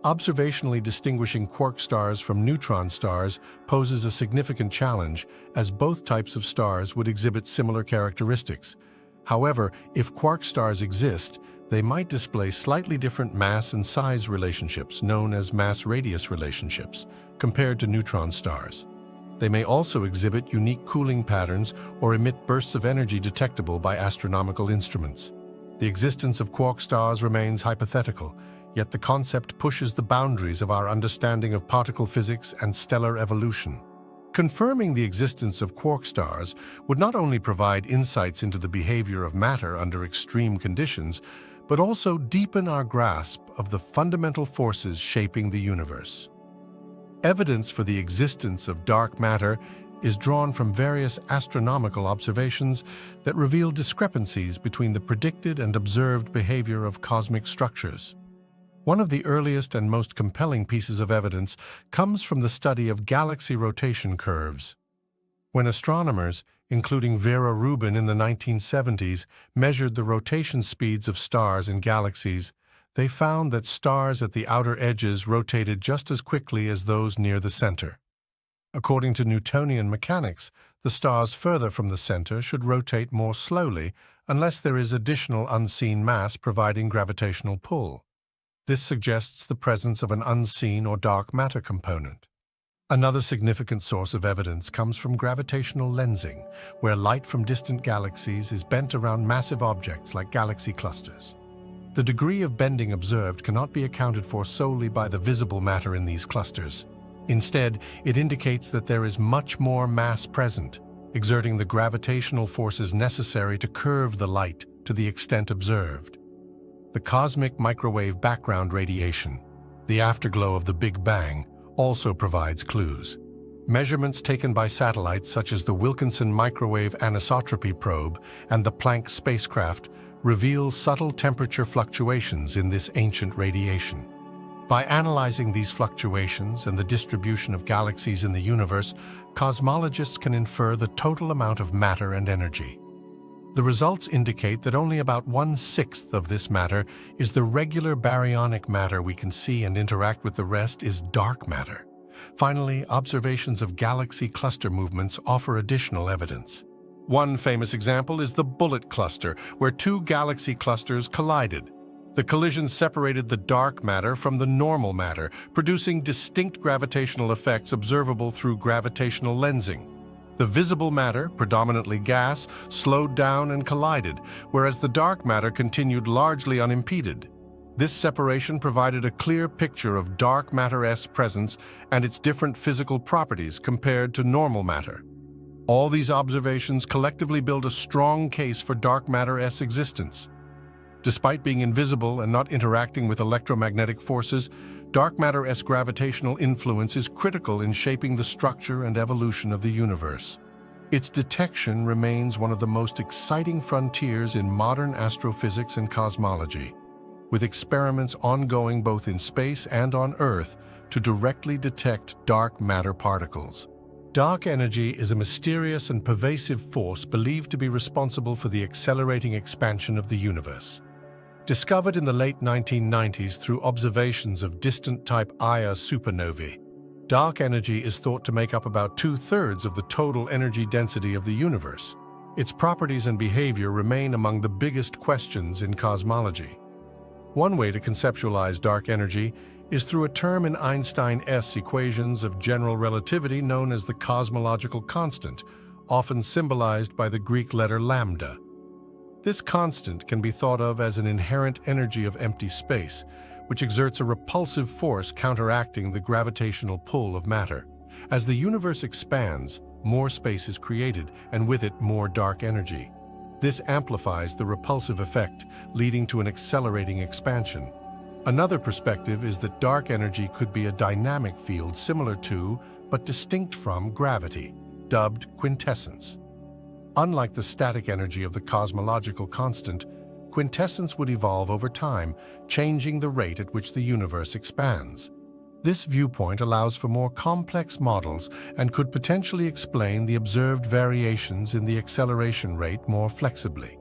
Speaker 1: Observationally distinguishing quark stars from neutron stars poses a significant challenge, as both types of stars would exhibit similar characteristics. However, if quark stars exist, they might display slightly different mass and size relationships, known as mass-radius relationships, compared to neutron stars. They may also exhibit unique cooling patterns or emit bursts of energy detectable by astronomical instruments. The existence of quark stars remains hypothetical, yet the concept pushes the boundaries of our understanding of particle physics and stellar evolution. Confirming the existence of quark stars would not only provide insights into the behavior of matter under extreme conditions, but also deepen our grasp of the fundamental forces shaping the universe. Evidence for the existence of dark matter is drawn from various astronomical observations that reveal discrepancies between the predicted and observed behavior of cosmic structures. One of the earliest and most compelling pieces of evidence comes from the study of galaxy rotation curves. When astronomers, including Vera Rubin in the 1970s, measured the rotation speeds of stars in galaxies, they found that stars at the outer edges rotated just as quickly as those near the center. According to Newtonian mechanics, the stars further from the center should rotate more slowly unless there is additional unseen mass providing gravitational pull. This suggests the presence of an unseen or dark matter component. Another significant source of evidence comes from gravitational lensing, where light from distant galaxies is bent around massive objects like galaxy clusters. The degree of bending observed cannot be accounted for solely by the visible matter in these clusters. Instead, it indicates that there is much more mass present, exerting the gravitational forces necessary to curve the light to the extent observed. The cosmic microwave background radiation, the afterglow of the Big Bang, also provides clues. Measurements taken by satellites such as the Wilkinson Microwave Anisotropy Probe and the Planck spacecraft reveal subtle temperature fluctuations in this ancient radiation. By analyzing these fluctuations and the distribution of galaxies in the universe, cosmologists can infer the total amount of matter and energy. The results indicate that only about 1/6 of this matter is the regular baryonic matter we can see, and interact with the rest is dark matter. Finally, observations of galaxy cluster movements offer additional evidence. One famous example is the Bullet Cluster, where two galaxy clusters collided. The collision separated the dark matter from the normal matter, producing distinct gravitational effects observable through gravitational lensing. The visible matter, predominantly gas, slowed down and collided, whereas the dark matter continued largely unimpeded. This separation provided a clear picture of dark matter's presence and its different physical properties compared to normal matter. All these observations collectively build a strong case for dark matter's existence. Despite being invisible and not interacting with electromagnetic forces, dark matter's gravitational influence is critical in shaping the structure and evolution of the universe. Its detection remains one of the most exciting frontiers in modern astrophysics and cosmology, with experiments ongoing both in space and on Earth to directly detect dark matter particles. Dark energy is a mysterious and pervasive force believed to be responsible for the accelerating expansion of the universe. Discovered in the late 1990s through observations of distant type Ia supernovae, dark energy is thought to make up about 2/3 of the total energy density of the universe. Its properties and behavior remain among the biggest questions in cosmology. One way to conceptualize dark energy is through a term in Einstein's equations of general relativity known as the cosmological constant, often symbolized by the Greek letter lambda. This constant can be thought of as an inherent energy of empty space, which exerts a repulsive force counteracting the gravitational pull of matter. As the universe expands, more space is created, and with it more dark energy. This amplifies the repulsive effect, leading to an accelerating expansion. Another perspective is that dark energy could be a dynamic field similar to, but distinct from, gravity, dubbed quintessence. Unlike the static energy of the cosmological constant, quintessence would evolve over time, changing the rate at which the universe expands. This viewpoint allows for more complex models and could potentially explain the observed variations in the acceleration rate more flexibly.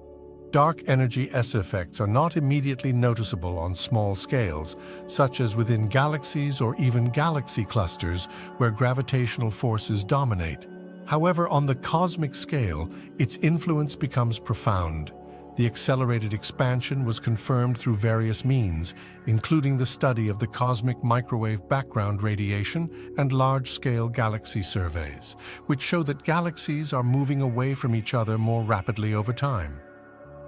Speaker 1: Dark energy-S effects are not immediately noticeable on small scales, such as within galaxies or even galaxy clusters where gravitational forces dominate. However, on the cosmic scale, its influence becomes profound. The accelerated expansion was confirmed through various means, including the study of the cosmic microwave background radiation and large-scale galaxy surveys, which show that galaxies are moving away from each other more rapidly over time.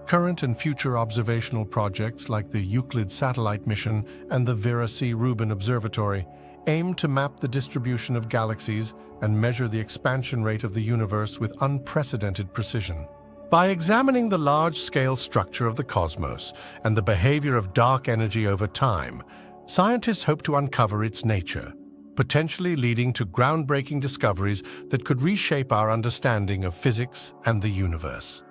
Speaker 1: Current and future observational projects like the Euclid satellite mission and the Vera C. Rubin Observatory aim to map the distribution of galaxies and measure the expansion rate of the universe with unprecedented precision. By examining the large-scale structure of the cosmos and the behavior of dark energy over time, scientists hope to uncover its nature, potentially leading to groundbreaking discoveries that could reshape our understanding of physics and the universe.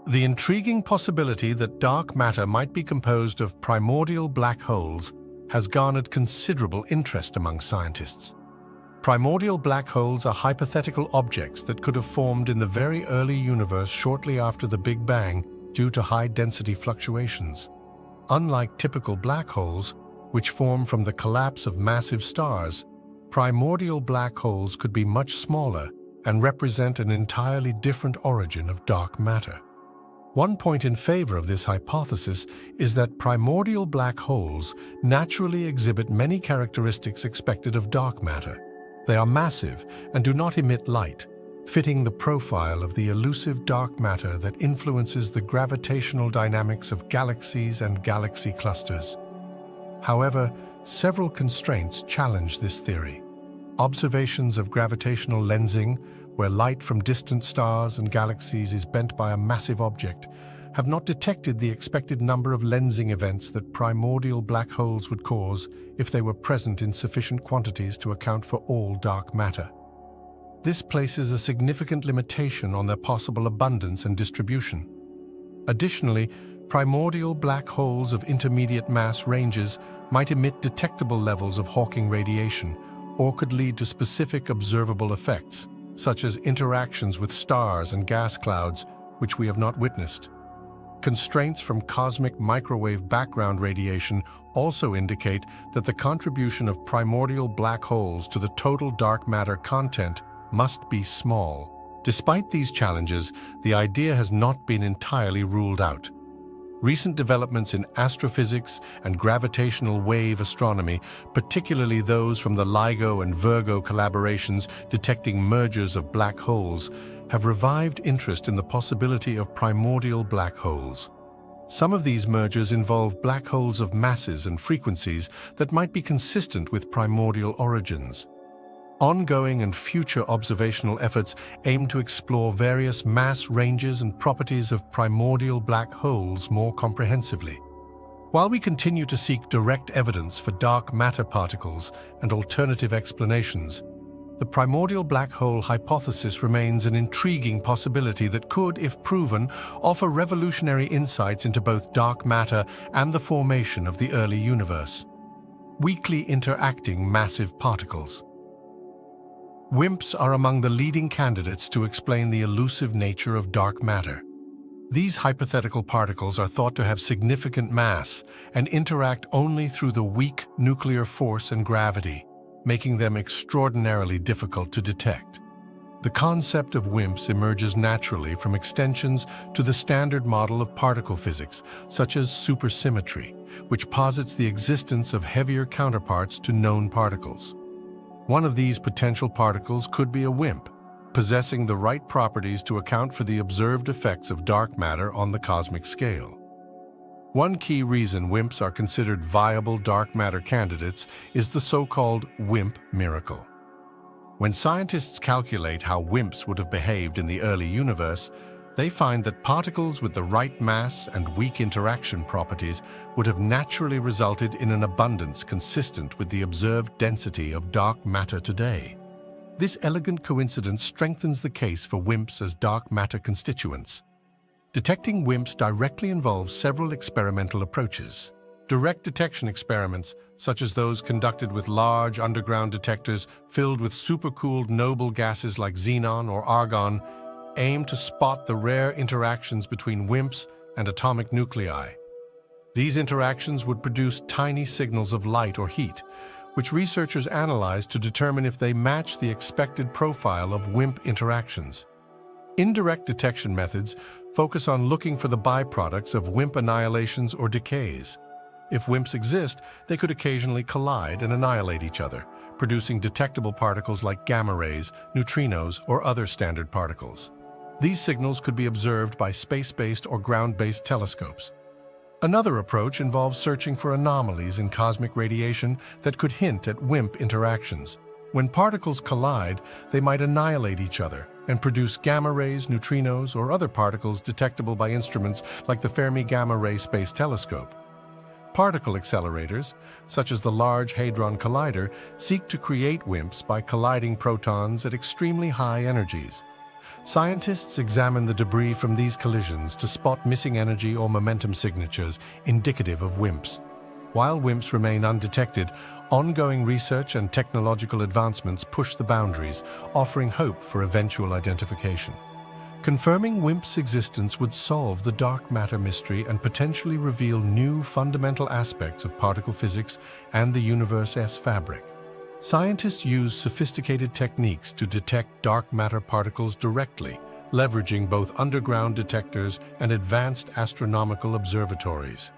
Speaker 1: The intriguing possibility that dark matter might be composed of primordial black holes has garnered considerable interest among scientists. Primordial black holes are hypothetical objects that could have formed in the very early universe shortly after the Big Bang due to high-density fluctuations. Unlike typical black holes, which form from the collapse of massive stars, primordial black holes could be much smaller and represent an entirely different origin of dark matter. One point in favor of this hypothesis is that primordial black holes naturally exhibit many characteristics expected of dark matter. They are massive and do not emit light, fitting the profile of the elusive dark matter that influences the gravitational dynamics of galaxies and galaxy clusters. However, several constraints challenge this theory. Observations of gravitational lensing, where light from distant stars and galaxies is bent by a massive object, have not detected the expected number of lensing events that primordial black holes would cause if they were present in sufficient quantities to account for all dark matter. This places a significant limitation on their possible abundance and distribution. Additionally, primordial black holes of intermediate mass ranges might emit detectable levels of Hawking radiation or could lead to specific observable effects, such as interactions with stars and gas clouds, which we have not witnessed. Constraints from cosmic microwave background radiation also indicate that the contribution of primordial black holes to the total dark matter content must be small. Despite these challenges, the idea has not been entirely ruled out. Recent developments in astrophysics and gravitational wave astronomy, particularly those from the LIGO and Virgo collaborations detecting mergers of black holes, have revived interest in the possibility of primordial black holes. Some of these mergers involve black holes of masses and frequencies that might be consistent with primordial origins. Ongoing and future observational efforts aim to explore various mass ranges and properties of primordial black holes more comprehensively. While we continue to seek direct evidence for dark matter particles and alternative explanations, the primordial black hole hypothesis remains an intriguing possibility that could, if proven, offer revolutionary insights into both dark matter and the formation of the early universe. Weakly interacting massive particles. WIMPs are among the leading candidates to explain the elusive nature of dark matter. These hypothetical particles are thought to have significant mass and interact only through the weak nuclear force and gravity, making them extraordinarily difficult to detect. The concept of WIMPs emerges naturally from extensions to the standard model of particle physics, such as supersymmetry, which posits the existence of heavier counterparts to known particles. One of these potential particles could be a WIMP, possessing the right properties to account for the observed effects of dark matter on the cosmic scale. One key reason WIMPs are considered viable dark matter candidates is the so-called WIMP miracle. When scientists calculate how WIMPs would have behaved in the early universe, they find that particles with the right mass and weak interaction properties would have naturally resulted in an abundance consistent with the observed density of dark matter today. This elegant coincidence strengthens the case for WIMPs as dark matter constituents. Detecting WIMPs directly involves several experimental approaches. Direct detection experiments, such as those conducted with large underground detectors filled with supercooled noble gases like xenon or argon, aim to spot the rare interactions between WIMPs and atomic nuclei. These interactions would produce tiny signals of light or heat, which researchers analyze to determine if they match the expected profile of WIMP interactions. Indirect detection methods focus on looking for the byproducts of WIMP annihilations or decays. If WIMPs exist, they could occasionally collide and annihilate each other, producing detectable particles like gamma rays, neutrinos, or other standard particles. These signals could be observed by space-based or ground-based telescopes. Another approach involves searching for anomalies in cosmic radiation that could hint at WIMP interactions. When particles collide, they might annihilate each other and produce gamma rays, neutrinos, or other particles detectable by instruments like the Fermi Gamma Ray Space Telescope. Particle accelerators, such as the Large Hadron Collider, seek to create WIMPs by colliding protons at extremely high energies. Scientists examine the debris from these collisions to spot missing energy or momentum signatures indicative of WIMPs. While WIMPs remain undetected, ongoing research and technological advancements push the boundaries, offering hope for eventual identification. Confirming WIMPs' existence would solve the dark matter mystery and potentially reveal new fundamental aspects of particle physics and the universe's fabric. Scientists use sophisticated techniques to detect dark matter particles directly, leveraging both underground detectors and advanced astronomical observatories.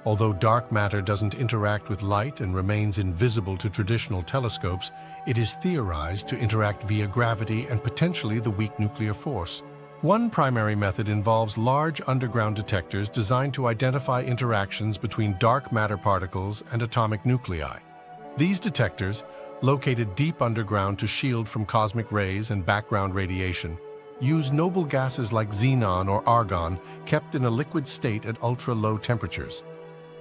Speaker 1: Although dark matter doesn't interact with light and remains invisible to traditional telescopes, it is theorized to interact via gravity and potentially the weak nuclear force. One primary method involves large underground detectors designed to identify interactions between dark matter particles and atomic nuclei. These detectors, located deep underground to shield from cosmic rays and background radiation, use noble gases like xenon or argon kept in a liquid state at ultra-low temperatures.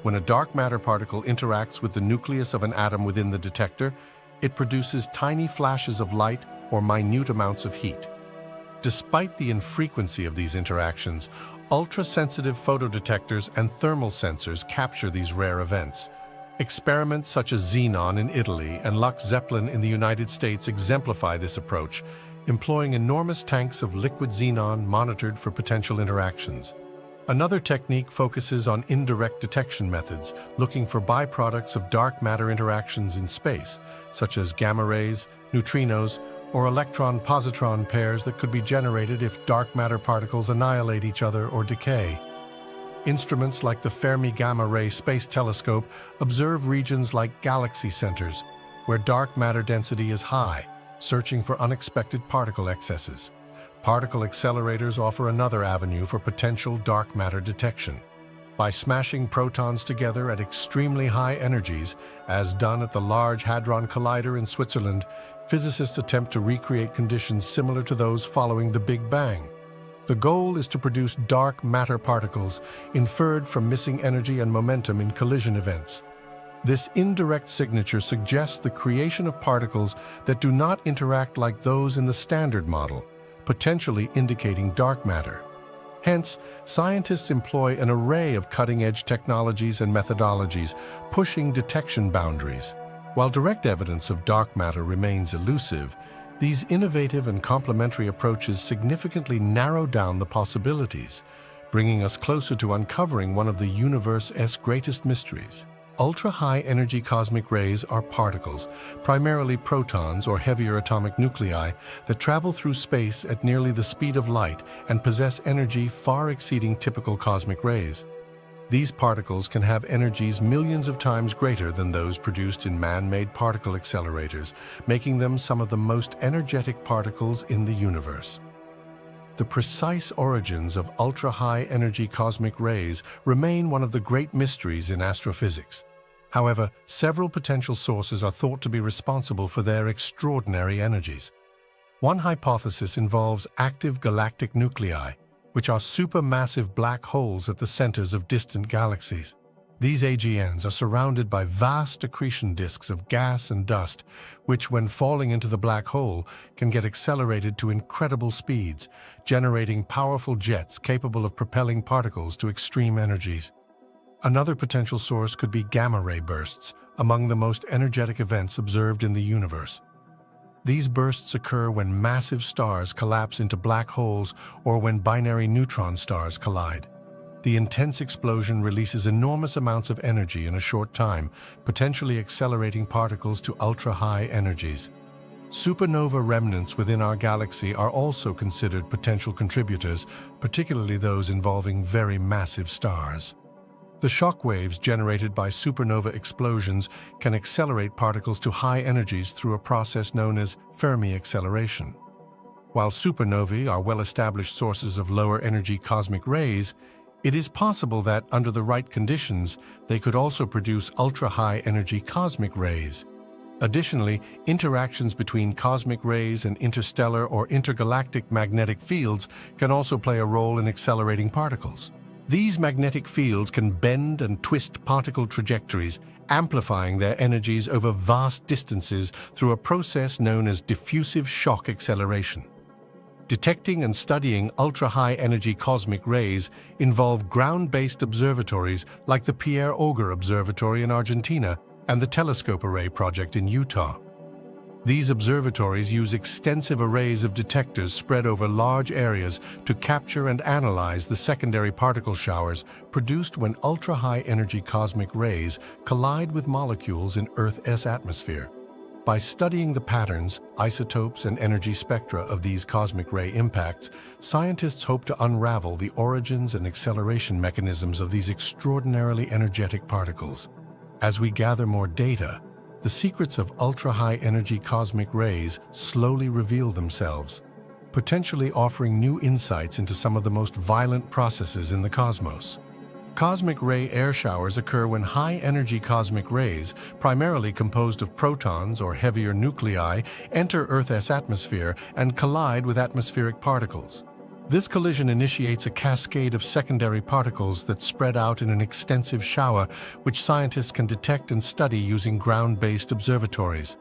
Speaker 1: When a dark matter particle interacts with the nucleus of an atom within the detector, it produces tiny flashes of light or minute amounts of heat. Despite the infrequency of these interactions, ultra-sensitive photodetectors and thermal sensors capture these rare events. Experiments such as Xenon in Italy and Lux Zeppelin in the United States exemplify this approach, employing enormous tanks of liquid xenon monitored for potential interactions. Another technique focuses on indirect detection methods, looking for byproducts of dark matter interactions in space, such as gamma rays, neutrinos, or electron-positron pairs that could be generated if dark matter particles annihilate each other or decay. Instruments like the Fermi Gamma Ray Space Telescope observe regions like galaxy centers, where dark matter density is high, searching for unexpected particle excesses. Particle accelerators offer another avenue for potential dark matter detection. By smashing protons together at extremely high energies, as done at the Large Hadron Collider in Switzerland, physicists attempt to recreate conditions similar to those following the Big Bang. The goal is to produce dark matter particles inferred from missing energy and momentum in collision events. This indirect signature suggests the creation of particles that do not interact like those in the Standard Model, potentially indicating dark matter. Hence, scientists employ an array of cutting-edge technologies and methodologies, pushing detection boundaries. While direct evidence of dark matter remains elusive, these innovative and complementary approaches significantly narrow down the possibilities, bringing us closer to uncovering one of the universe's greatest mysteries. Ultra-high-energy cosmic rays are particles, primarily protons or heavier atomic nuclei, that travel through space at nearly the speed of light and possess energy far exceeding typical cosmic rays. These particles can have energies millions of times greater than those produced in man-made particle accelerators, making them some of the most energetic particles in the universe. The precise origins of ultra-high-energy cosmic rays remain one of the great mysteries in astrophysics. However, several potential sources are thought to be responsible for their extraordinary energies. One hypothesis involves active galactic nuclei, which are supermassive black holes at the centers of distant galaxies. These AGNs are surrounded by vast accretion disks of gas and dust, which, when falling into the black hole, can get accelerated to incredible speeds, generating powerful jets capable of propelling particles to extreme energies. Another potential source could be gamma-ray bursts, among the most energetic events observed in the universe. These bursts occur when massive stars collapse into black holes or when binary neutron stars collide. The intense explosion releases enormous amounts of energy in a short time, potentially accelerating particles to ultra-high energies. Supernova remnants within our galaxy are also considered potential contributors, particularly those involving very massive stars. The shock waves generated by supernova explosions can accelerate particles to high energies through a process known as Fermi acceleration. While supernovae are well-established sources of lower-energy cosmic rays, it is possible that, under the right conditions, they could also produce ultra-high-energy cosmic rays. Additionally, interactions between cosmic rays and interstellar or intergalactic magnetic fields can also play a role in accelerating particles. These magnetic fields can bend and twist particle trajectories, amplifying their energies over vast distances through a process known as diffusive shock acceleration. Detecting and studying ultra-high energy cosmic rays involve ground-based observatories like the Pierre Auger Observatory in Argentina and the Telescope Array project in Utah. These observatories use extensive arrays of detectors spread over large areas to capture and analyze the secondary particle showers produced when ultra-high energy cosmic rays collide with molecules in Earth's atmosphere. By studying the patterns, isotopes, and energy spectra of these cosmic ray impacts, scientists hope to unravel the origins and acceleration mechanisms of these extraordinarily energetic particles. As we gather more data, the secrets of ultra-high energy cosmic rays slowly reveal themselves, potentially offering new insights into some of the most violent processes in the cosmos. Cosmic ray air showers occur when high-energy cosmic rays, primarily composed of protons or heavier nuclei, enter Earth's atmosphere and collide with atmospheric particles. This collision initiates a cascade of secondary particles that spread out in an extensive shower, which scientists can detect and study using ground-based observatories.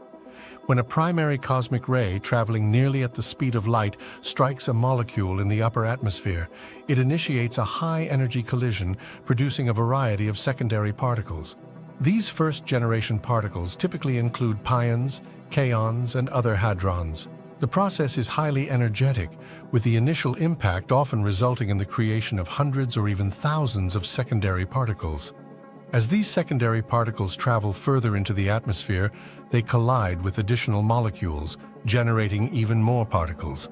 Speaker 1: When a primary cosmic ray traveling nearly at the speed of light strikes a molecule in the upper atmosphere, it initiates a high-energy collision, producing a variety of secondary particles. These first-generation particles typically include pions, kaons, and other hadrons. The process is highly energetic, with the initial impact often resulting in the creation of hundreds or even thousands of secondary particles. As these secondary particles travel further into the atmosphere, they collide with additional molecules, generating even more particles.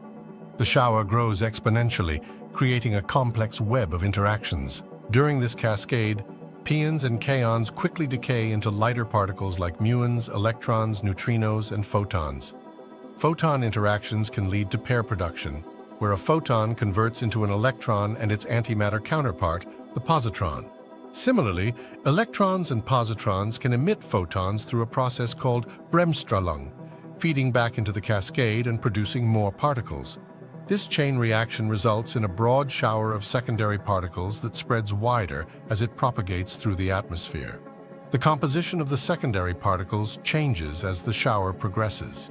Speaker 1: The shower grows exponentially, creating a complex web of interactions. During this cascade, pions and kaons quickly decay into lighter particles like muons, electrons, neutrinos, and photons. Photon interactions can lead to pair production, where a photon converts into an electron and its antimatter counterpart, the positron. Similarly, electrons and positrons can emit photons through a process called Bremsstrahlung, feeding back into the cascade and producing more particles. This chain reaction results in a broad shower of secondary particles that spreads wider as it propagates through the atmosphere. The composition of the secondary particles changes as the shower progresses.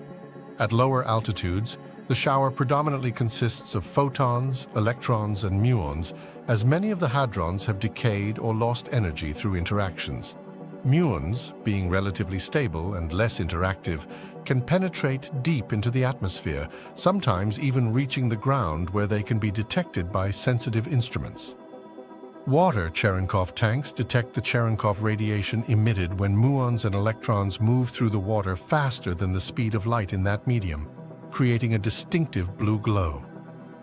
Speaker 1: At lower altitudes, the shower predominantly consists of photons, electrons, and muons, as many of the hadrons have decayed or lost energy through interactions. Muons, being relatively stable and less interactive, can penetrate deep into the atmosphere, sometimes even reaching the ground where they can be detected by sensitive instruments. Water Cherenkov tanks detect the Cherenkov radiation emitted when muons and electrons move through the water faster than the speed of light in that medium, creating a distinctive blue glow.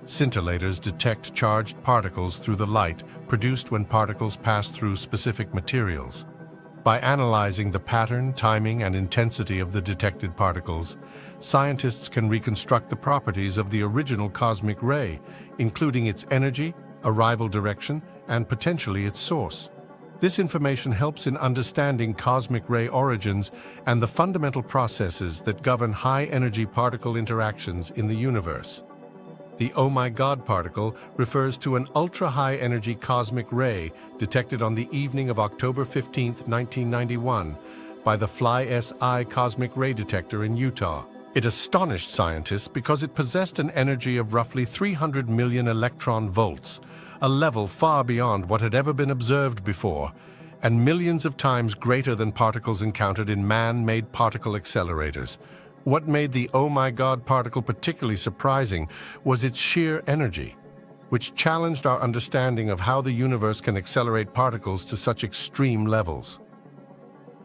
Speaker 1: Scintillators detect charged particles through the light produced when particles pass through specific materials. By analyzing the pattern, timing, and intensity of the detected particles, scientists can reconstruct the properties of the original cosmic ray, including its energy, arrival direction, and potentially its source. This information helps in understanding cosmic ray origins and the fundamental processes that govern high-energy particle interactions in the universe. The Oh My God particle refers to an ultra-high-energy cosmic ray detected on the evening of October 15, 1991, by the Fly-SI cosmic ray detector in Utah. It astonished scientists because it possessed an energy of roughly 300 million electron volts, a level far beyond what had ever been observed before, and millions of times greater than particles encountered in man-made particle accelerators. What made the Oh My God particle particularly surprising was its sheer energy, which challenged our understanding of how the universe can accelerate particles to such extreme levels.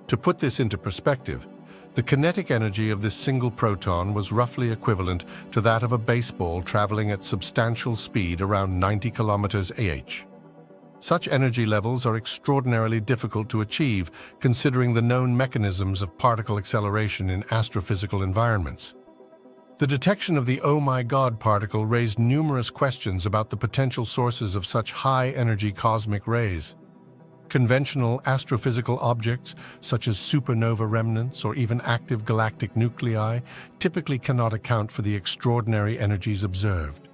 Speaker 1: To put this into perspective, the kinetic energy of this single proton was roughly equivalent to that of a baseball traveling at substantial speed around 90 kilometers /h. Such energy levels are extraordinarily difficult to achieve, considering the known mechanisms of particle acceleration in astrophysical environments. The detection of the Oh My God particle raised numerous questions about the potential sources of such high-energy cosmic rays. Conventional astrophysical objects, such as supernova remnants or even active galactic nuclei, typically cannot account for the extraordinary energies observed.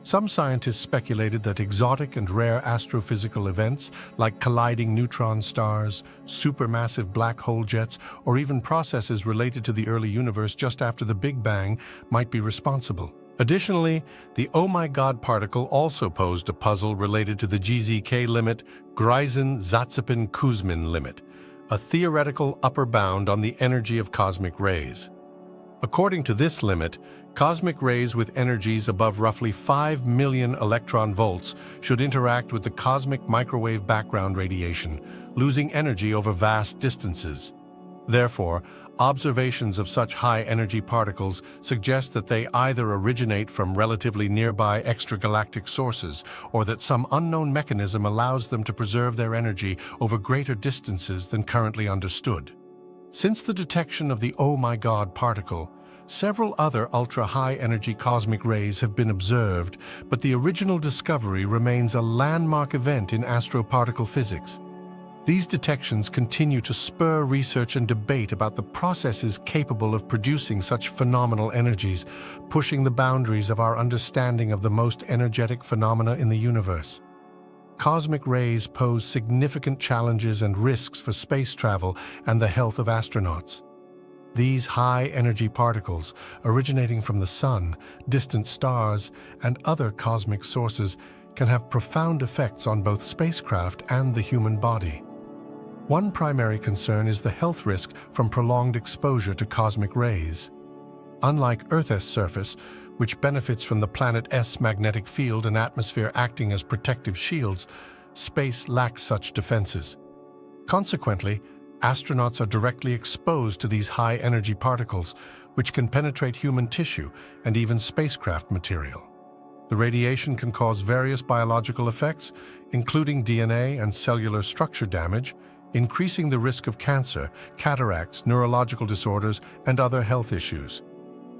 Speaker 1: Some scientists speculated that exotic and rare astrophysical events like colliding neutron stars, supermassive black hole jets, or even processes related to the early universe just after the Big Bang might be responsible. Additionally, the oh my god particle also posed a puzzle related to the GZK limit, Greisen-Zatsepin-Kuzmin limit, a theoretical upper bound on the energy of cosmic rays. According to this limit, cosmic rays with energies above roughly 5 million electron volts should interact with the cosmic microwave background radiation, losing energy over vast distances. Therefore, observations of such high-energy particles suggest that they either originate from relatively nearby extragalactic sources or that some unknown mechanism allows them to preserve their energy over greater distances than currently understood. Since the detection of the oh my god particle, several other ultra-high-energy cosmic rays have been observed, but the original discovery remains a landmark event in astroparticle physics. These detections continue to spur research and debate about the processes capable of producing such phenomenal energies, pushing the boundaries of our understanding of the most energetic phenomena in the universe. Cosmic rays pose significant challenges and risks for space travel and the health of astronauts. These high-energy particles, originating from the Sun, distant stars, and other cosmic sources, can have profound effects on both spacecraft and the human body. One primary concern is the health risk from prolonged exposure to cosmic rays. Unlike Earth's surface, which benefits from the planet's magnetic field and atmosphere acting as protective shields, space lacks such defenses. Consequently, astronauts are directly exposed to these high-energy particles, which can penetrate human tissue and even spacecraft material. The radiation can cause various biological effects, including DNA and cellular structure damage, increasing the risk of cancer, cataracts, neurological disorders, and other health issues.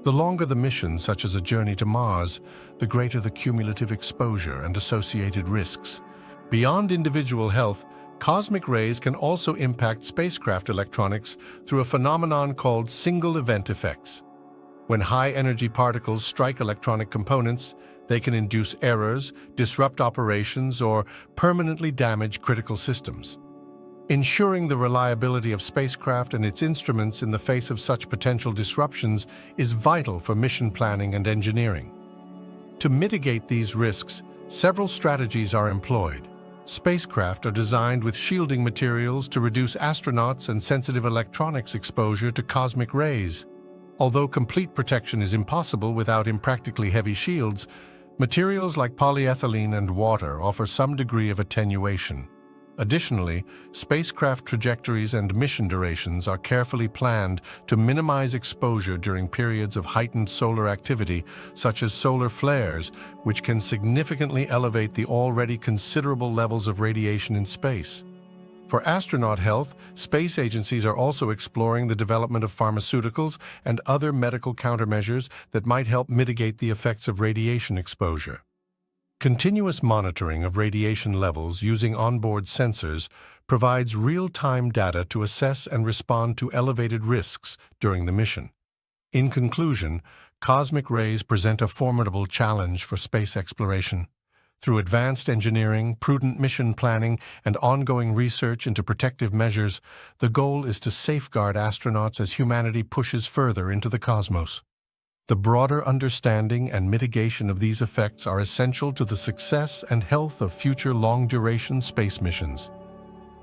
Speaker 1: The longer the mission, such as a journey to Mars, the greater the cumulative exposure and associated risks. Beyond individual health, cosmic rays can also impact spacecraft electronics through a phenomenon called single-event effects. When high-energy particles strike electronic components, they can induce errors, disrupt operations, or permanently damage critical systems. Ensuring the reliability of spacecraft and its instruments in the face of such potential disruptions is vital for mission planning and engineering. To mitigate these risks, several strategies are employed. Spacecraft are designed with shielding materials to reduce astronauts and sensitive electronics exposure to cosmic rays. Although complete protection is impossible without impractically heavy shields, materials like polyethylene and water offer some degree of attenuation. Additionally, spacecraft trajectories and mission durations are carefully planned to minimize exposure during periods of heightened solar activity, such as solar flares, which can significantly elevate the already considerable levels of radiation in space. For astronaut health, space agencies are also exploring the development of pharmaceuticals and other medical countermeasures that might help mitigate the effects of radiation exposure. Continuous monitoring of radiation levels using onboard sensors provides real-time data to assess and respond to elevated risks during the mission. In conclusion, cosmic rays present a formidable challenge for space exploration. Through advanced engineering, prudent mission planning, and ongoing research into protective measures, the goal is to safeguard astronauts as humanity pushes further into the cosmos. The broader understanding and mitigation of these effects are essential to the success and health of future long-duration space missions.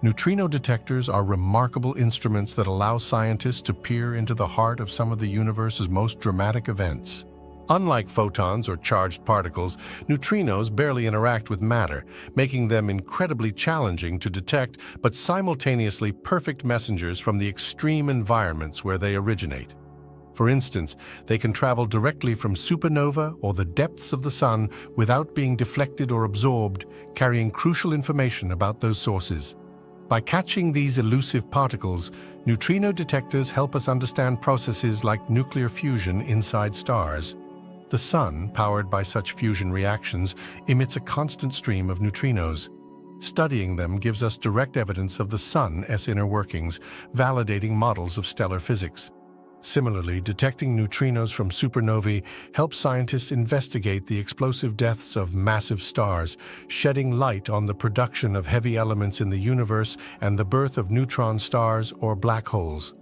Speaker 1: Neutrino detectors are remarkable instruments that allow scientists to peer into the heart of some of the universe's most dramatic events. Unlike photons or charged particles, neutrinos barely interact with matter, making them incredibly challenging to detect but simultaneously perfect messengers from the extreme environments where they originate. For instance, they can travel directly from supernova or the depths of the Sun without being deflected or absorbed, carrying crucial information about those sources. By catching these elusive particles, neutrino detectors help us understand processes like nuclear fusion inside stars. The Sun, powered by such fusion reactions, emits a constant stream of neutrinos. Studying them gives us direct evidence of the Sun's inner workings, validating models of stellar physics. Similarly, detecting neutrinos from supernovae helps scientists investigate the explosive deaths of massive stars, shedding light on the production of heavy elements in the universe and the birth of neutron stars or black holes.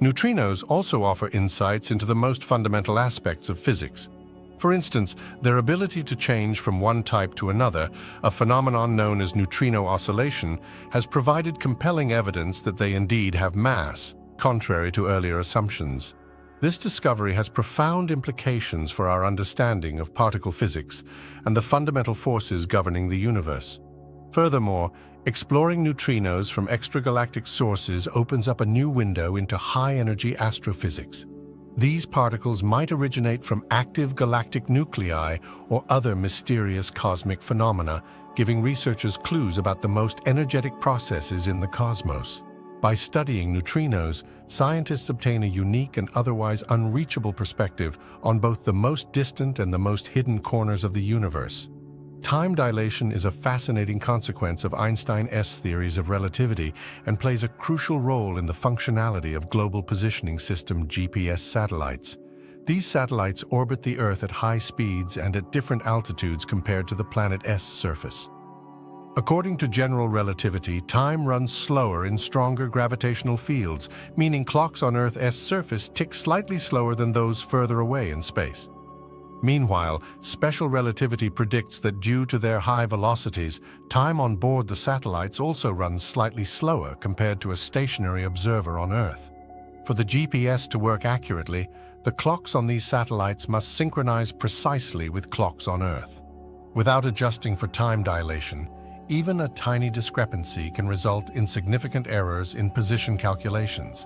Speaker 1: Neutrinos also offer insights into the most fundamental aspects of physics. For instance, their ability to change from one type to another, a phenomenon known as neutrino oscillation, has provided compelling evidence that they indeed have mass, contrary to earlier assumptions. This discovery has profound implications for our understanding of particle physics and the fundamental forces governing the universe. Furthermore, exploring neutrinos from extragalactic sources opens up a new window into high-energy astrophysics. These particles might originate from active galactic nuclei or other mysterious cosmic phenomena, giving researchers clues about the most energetic processes in the cosmos. By studying neutrinos, scientists obtain a unique and otherwise unreachable perspective on both the most distant and the most hidden corners of the universe. Time dilation is a fascinating consequence of Einstein's theories of relativity and plays a crucial role in the functionality of Global Positioning System (GPS) satellites. These satellites orbit the Earth at high speeds and at different altitudes compared to the planet's surface. According to general relativity, time runs slower in stronger gravitational fields, meaning clocks on Earth's surface tick slightly slower than those further away in space. Meanwhile, special relativity predicts that due to their high velocities, time on board the satellites also runs slightly slower compared to a stationary observer on Earth. For the GPS to work accurately, the clocks on these satellites must synchronize precisely with clocks on Earth. Without adjusting for time dilation, even a tiny discrepancy can result in significant errors in position calculations.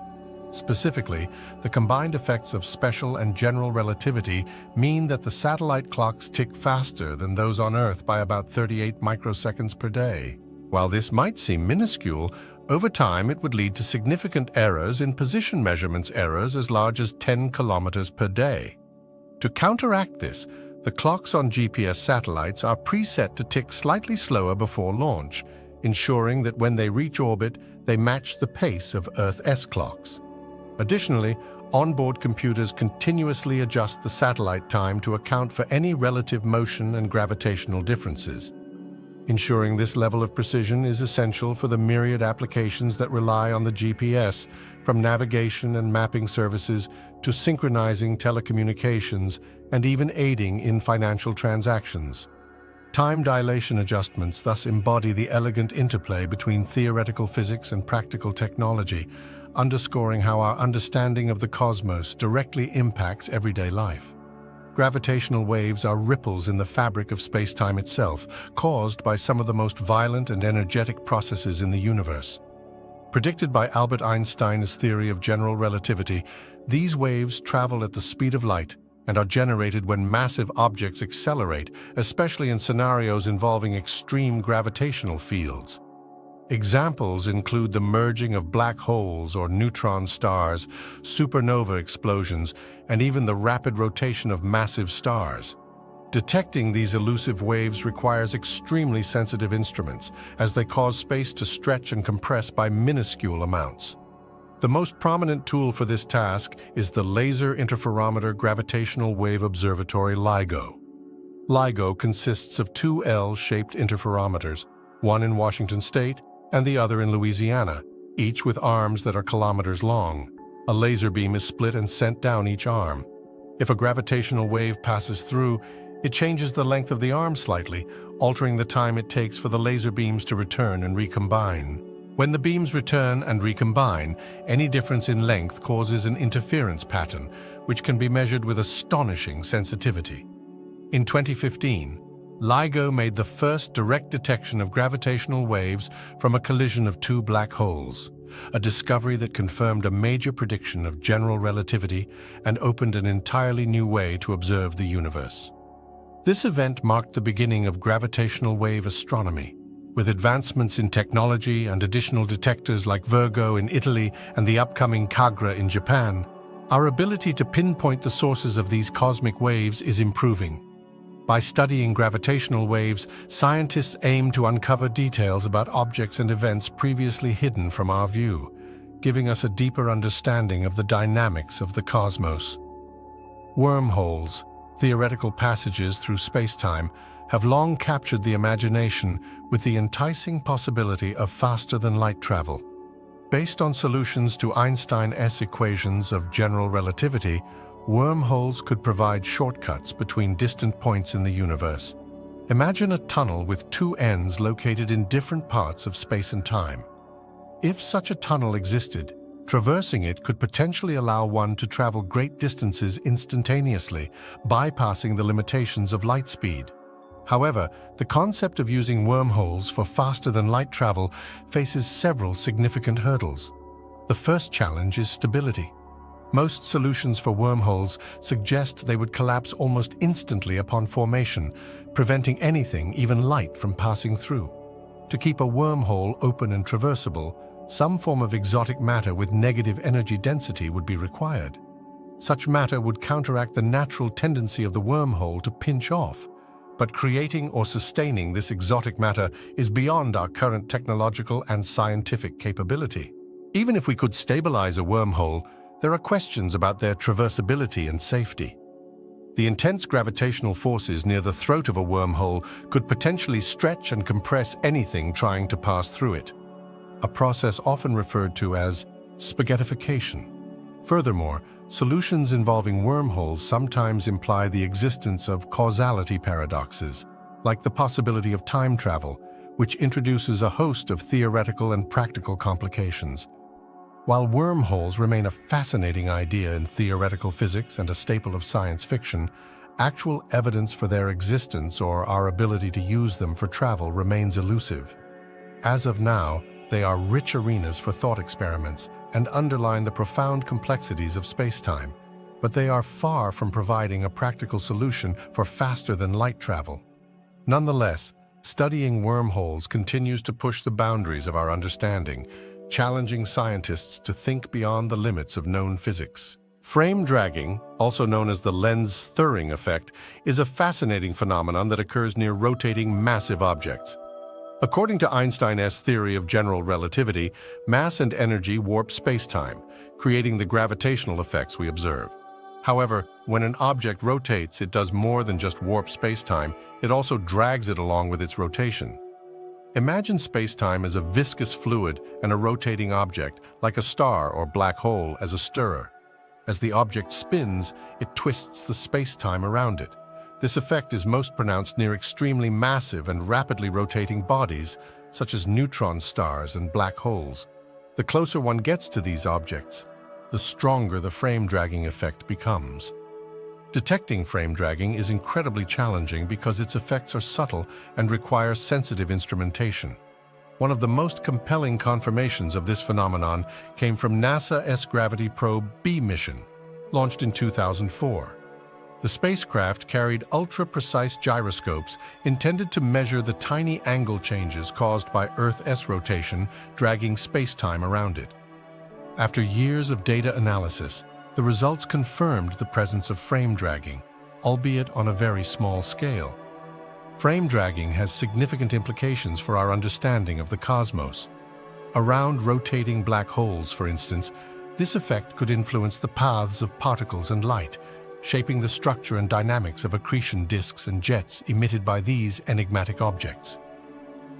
Speaker 1: Specifically, the combined effects of special and general relativity mean that the satellite clocks tick faster than those on Earth by about 38 microseconds per day. While this might seem minuscule, over time it would lead to significant errors in position measurements errors as large as 10 kilometers per day. To counteract this, the clocks on GPS satellites are preset to tick slightly slower before launch, ensuring that when they reach orbit, they match the pace of Earth's clocks. Additionally, onboard computers continuously adjust the satellite time to account for any relative motion and gravitational differences. Ensuring this level of precision is essential for the myriad applications that rely on the GPS, from navigation and mapping services to synchronizing telecommunications and even aiding in financial transactions. Time dilation adjustments thus embody the elegant interplay between theoretical physics and practical technology, underscoring how our understanding of the cosmos directly impacts everyday life. Gravitational waves are ripples in the fabric of space-time itself, caused by some of the most violent and energetic processes in the universe. Predicted by Albert Einstein's theory of general relativity, these waves travel at the speed of light and are generated when massive objects accelerate, especially in scenarios involving extreme gravitational fields. Examples include the merging of black holes or neutron stars, supernova explosions, and even the rapid rotation of massive stars. Detecting these elusive waves requires extremely sensitive instruments, as they cause space to stretch and compress by minuscule amounts. The most prominent tool for this task is the Laser Interferometer Gravitational Wave Observatory LIGO. LIGO consists of two L-shaped interferometers, one in Washington State and the other in Louisiana, each with arms that are kilometers long. A laser beam is split and sent down each arm. If a gravitational wave passes through, it changes the length of the arm slightly, altering the time it takes for the laser beams to return and recombine. When the beams return and recombine, any difference in length causes an interference pattern, which can be measured with astonishing sensitivity. In 2015, LIGO made the first direct detection of gravitational waves from a collision of two black holes, a discovery that confirmed a major prediction of general relativity and opened an entirely new way to observe the universe. This event marked the beginning of gravitational wave astronomy. With advancements in technology and additional detectors like Virgo in Italy and the upcoming Kagra in Japan, our ability to pinpoint the sources of these cosmic waves is improving. By studying gravitational waves, scientists aim to uncover details about objects and events previously hidden from our view. giving us a deeper understanding of the dynamics of the cosmos. Wormholes, theoretical passages through space-time, have long captured the imagination with the enticing possibility of faster-than-light travel. Based on solutions to Einstein's equations of general relativity, wormholes could provide shortcuts between distant points in the universe. Imagine a tunnel with two ends located in different parts of space and time. If such a tunnel existed, traversing it could potentially allow one to travel great distances instantaneously, bypassing the limitations of light speed. However, the concept of using wormholes for faster-than-light travel faces several significant hurdles. The first challenge is stability. Most solutions for wormholes suggest they would collapse almost instantly upon formation, preventing anything, even light, from passing through. To keep a wormhole open and traversable, some form of exotic matter with negative energy density would be required. Such matter would counteract the natural tendency of the wormhole to pinch off. But creating or sustaining this exotic matter is beyond our current technological and scientific capability. Even if we could stabilize a wormhole, there are questions about their traversability and safety. The intense gravitational forces near the throat of a wormhole could potentially stretch and compress anything trying to pass through it, a process often referred to as spaghettification. Furthermore, solutions involving wormholes sometimes imply the existence of causality paradoxes, like the possibility of time travel, which introduces a host of theoretical and practical complications. While wormholes remain a fascinating idea in theoretical physics and a staple of science fiction, actual evidence for their existence or our ability to use them for travel remains elusive. As of now, they are rich arenas for thought experiments and underline the profound complexities of space-time, but they are far from providing a practical solution for faster-than-light travel. Nonetheless, studying wormholes continues to push the boundaries of our understanding, challenging scientists to think beyond the limits of known physics. Frame dragging, also known as the lens-thirring effect, is a fascinating phenomenon that occurs near rotating massive objects. According to Einstein's theory of general relativity, mass and energy warp space-time, creating the gravitational effects we observe. However, when an object rotates, it does more than just warp space-time, it also drags it along with its rotation. Imagine space-time as a viscous fluid and a rotating object, like a star or black hole, as a stirrer. As the object spins, it twists the space-time around it. This effect is most pronounced near extremely massive and rapidly rotating bodies, such as neutron stars and black holes. The closer one gets to these objects, the stronger the frame dragging effect becomes. Detecting frame dragging is incredibly challenging because its effects are subtle and require sensitive instrumentation. One of the most compelling confirmations of this phenomenon came from NASA's Gravity Probe B mission, launched in 2004. The spacecraft carried ultra-precise gyroscopes intended to measure the tiny angle changes caused by Earth's rotation dragging space-time around it. After years of data analysis, the results confirmed the presence of frame dragging, albeit on a very small scale. Frame dragging has significant implications for our understanding of the cosmos. Around rotating black holes, for instance, this effect could influence the paths of particles and light, shaping the structure and dynamics of accretion disks and jets emitted by these enigmatic objects.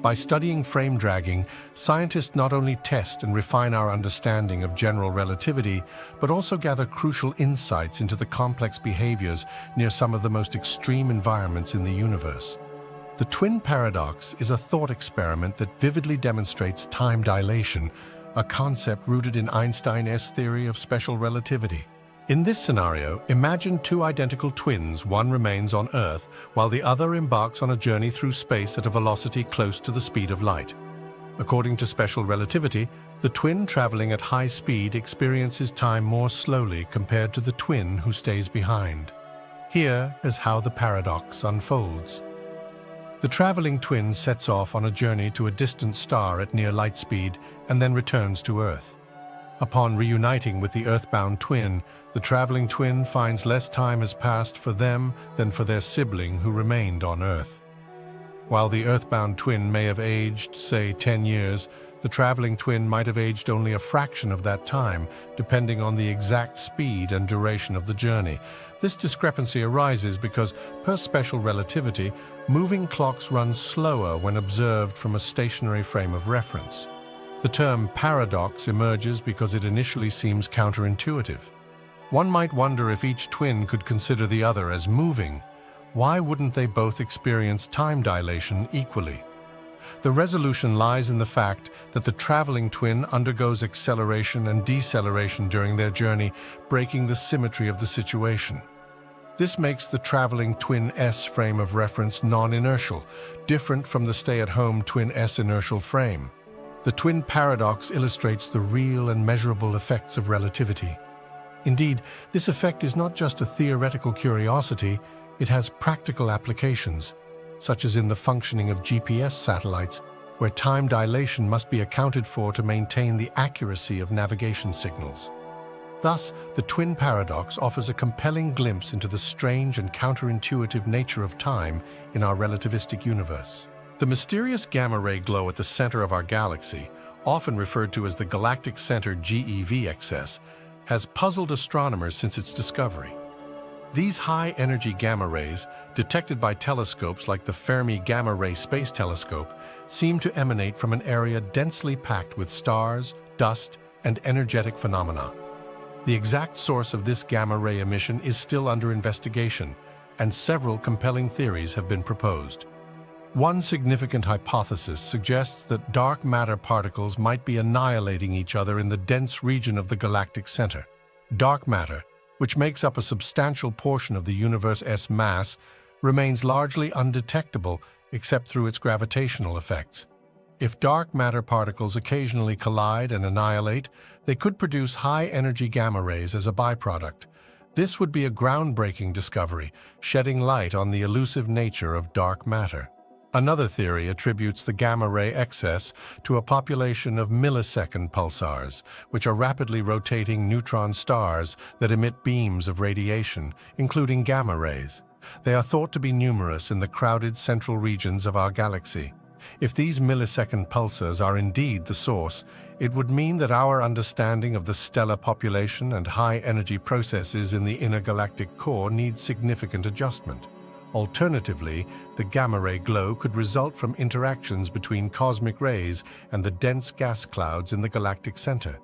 Speaker 1: By studying frame dragging, scientists not only test and refine our understanding of general relativity, but also gather crucial insights into the complex behaviors near some of the most extreme environments in the universe. The twin paradox is a thought experiment that vividly demonstrates time dilation, a concept rooted in Einstein's theory of special relativity. In this scenario, imagine two identical twins. One remains on Earth, while the other embarks on a journey through space at a velocity close to the speed of light. According to special relativity, the twin traveling at high speed experiences time more slowly compared to the twin who stays behind. Here is how the paradox unfolds. The traveling twin sets off on a journey to a distant star at near light speed and then returns to Earth. Upon reuniting with the earthbound twin, the traveling twin finds less time has passed for them than for their sibling who remained on Earth. While the earthbound twin may have aged, say, 10 years, The traveling twin might have aged only a fraction of that time, depending on the exact speed and duration of the journey. This discrepancy arises because, per special relativity, moving clocks run slower when observed from a stationary frame of reference. The term paradox emerges because it initially seems counterintuitive. One might wonder if each twin could consider the other as moving. Why wouldn't they both experience time dilation equally? The resolution lies in the fact that the traveling twin undergoes acceleration and deceleration during their journey, breaking the symmetry of the situation. This makes the traveling twin S frame of reference non-inertial, different from the stay-at-home twin S inertial frame. The twin paradox illustrates the real and measurable effects of relativity. Indeed, this effect is not just a theoretical curiosity, it has practical applications, such as in the functioning of GPS satellites, where time dilation must be accounted for to maintain the accuracy of navigation signals. Thus, the twin paradox offers a compelling glimpse into the strange and counterintuitive nature of time in our relativistic universe. The mysterious gamma-ray glow at the center of our galaxy, often referred to as the galactic center GeV excess, has puzzled astronomers since its discovery. These high-energy gamma rays, detected by telescopes like the Fermi Gamma Ray Space Telescope, seem to emanate from an area densely packed with stars, dust, and energetic phenomena. The exact source of this gamma-ray emission is still under investigation, and several compelling theories have been proposed. One significant hypothesis suggests that dark matter particles might be annihilating each other in the dense region of the galactic center. Dark matter, which makes up a substantial portion of the universe's mass, remains largely undetectable except through its gravitational effects. If dark matter particles occasionally collide and annihilate, they could produce high-energy gamma rays as a byproduct. This would be a groundbreaking discovery, shedding light on the elusive nature of dark matter. Another theory attributes the gamma-ray excess to a population of millisecond pulsars, which are rapidly rotating neutron stars that emit beams of radiation, including gamma rays. They are thought to be numerous in the crowded central regions of our galaxy. If these millisecond pulsars are indeed the source, it would mean that our understanding of the stellar population and high-energy processes in the inner galactic core needs significant adjustment. Alternatively, the gamma-ray glow could result from interactions between cosmic rays and the dense gas clouds in the galactic center.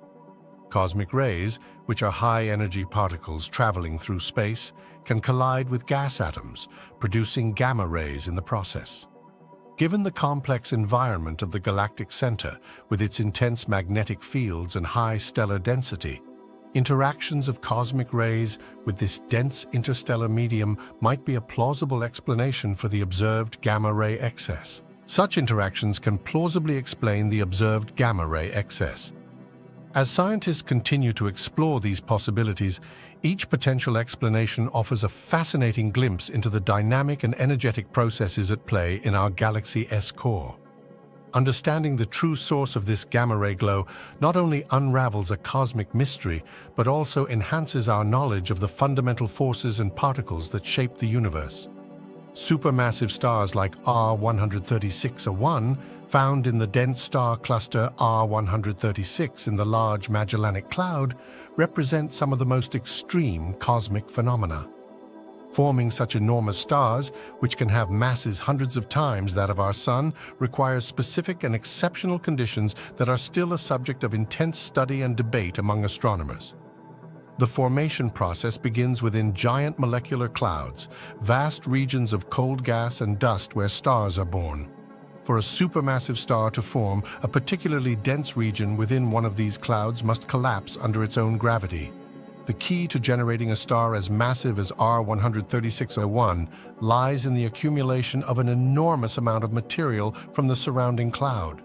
Speaker 1: Cosmic rays, which are high-energy particles traveling through space, can collide with gas atoms, producing gamma rays in the process. Given the complex environment of the galactic center, with its intense magnetic fields and high stellar density, interactions of cosmic rays with this dense interstellar medium might be a plausible explanation for the observed gamma-ray excess. Such interactions can plausibly explain the observed gamma-ray excess. As scientists continue to explore these possibilities, each potential explanation offers a fascinating glimpse into the dynamic and energetic processes at play in our galaxy's core. Understanding the true source of this gamma-ray glow not only unravels a cosmic mystery, but also enhances our knowledge of the fundamental forces and particles that shape the universe. Supermassive stars like R136a1, found in the dense star cluster R136 in the Large Magellanic Cloud, represent some of the most extreme cosmic phenomena. Forming such enormous stars, which can have masses hundreds of times that of our Sun, requires specific and exceptional conditions that are still a subject of intense study and debate among astronomers. The formation process begins within giant molecular clouds, vast regions of cold gas and dust where stars are born. For a supermassive star to form, a particularly dense region within one of these clouds must collapse under its own gravity. The key to generating a star as massive as R136a1 lies in the accumulation of an enormous amount of material from the surrounding cloud.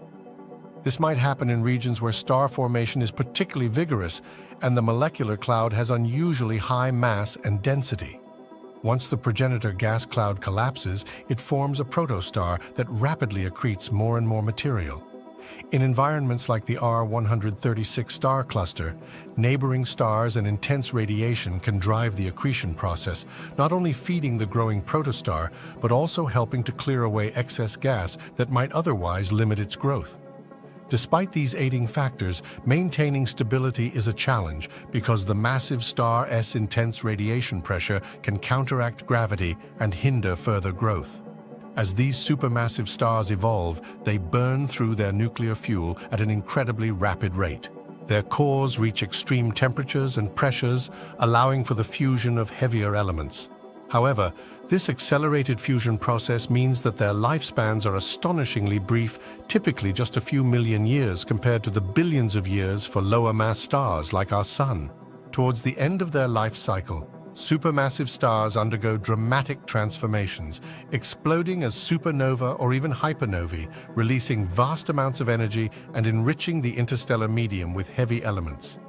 Speaker 1: This might happen in regions where star formation is particularly vigorous and the molecular cloud has unusually high mass and density. Once the progenitor gas cloud collapses, it forms a protostar that rapidly accretes more and more material. In environments like the R136 star cluster, neighboring stars and intense radiation can drive the accretion process, not only feeding the growing protostar, but also helping to clear away excess gas that might otherwise limit its growth. Despite these aiding factors, maintaining stability is a challenge because the massive star's intense radiation pressure can counteract gravity and hinder further growth. As these supermassive stars evolve, they burn through their nuclear fuel at an incredibly rapid rate. Their cores reach extreme temperatures and pressures, allowing for the fusion of heavier elements. However, this accelerated fusion process means that their lifespans are astonishingly brief, typically just a few million years compared to the billions of years for lower-mass stars like our Sun. Towards the end of their life cycle, supermassive stars undergo dramatic transformations, exploding as supernova or even hypernovae, releasing vast amounts of energy and enriching the interstellar medium with heavy elements.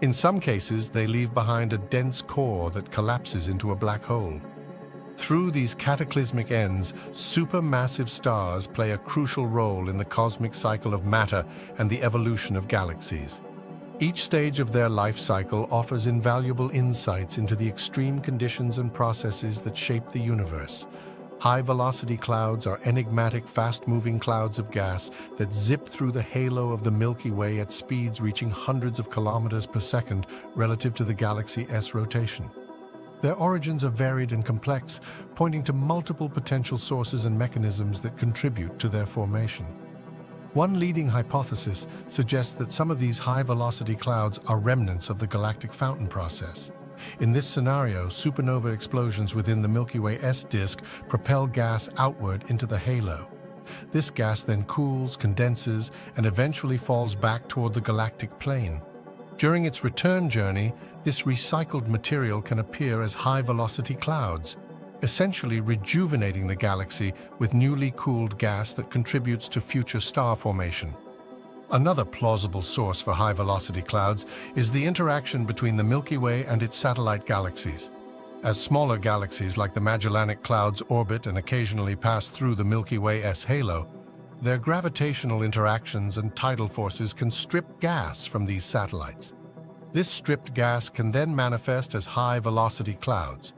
Speaker 1: In some cases, they leave behind a dense core that collapses into a black hole. Through these cataclysmic ends, supermassive stars play a crucial role in the cosmic cycle of matter and the evolution of galaxies. Each stage of their life cycle offers invaluable insights into the extreme conditions and processes that shape the universe. High-velocity clouds are enigmatic, fast-moving clouds of gas that zip through the halo of the Milky Way at speeds reaching hundreds of kilometers per second relative to the galaxy's rotation. Their origins are varied and complex, pointing to multiple potential sources and mechanisms that contribute to their formation. One leading hypothesis suggests that some of these high-velocity clouds are remnants of the galactic fountain process. In this scenario, supernova explosions within the Milky Way's disk propel gas outward into the halo. This gas then cools, condenses, and eventually falls back toward the galactic plane. During its return journey, this recycled material can appear as high-velocity clouds, essentially rejuvenating the galaxy with newly cooled gas that contributes to future star formation. Another plausible source for high-velocity clouds is the interaction between the Milky Way and its satellite galaxies. As smaller galaxies like the Magellanic Clouds orbit and occasionally pass through the Milky Way's halo, their gravitational interactions and tidal forces can strip gas from these satellites. This stripped gas can then manifest as high-velocity clouds.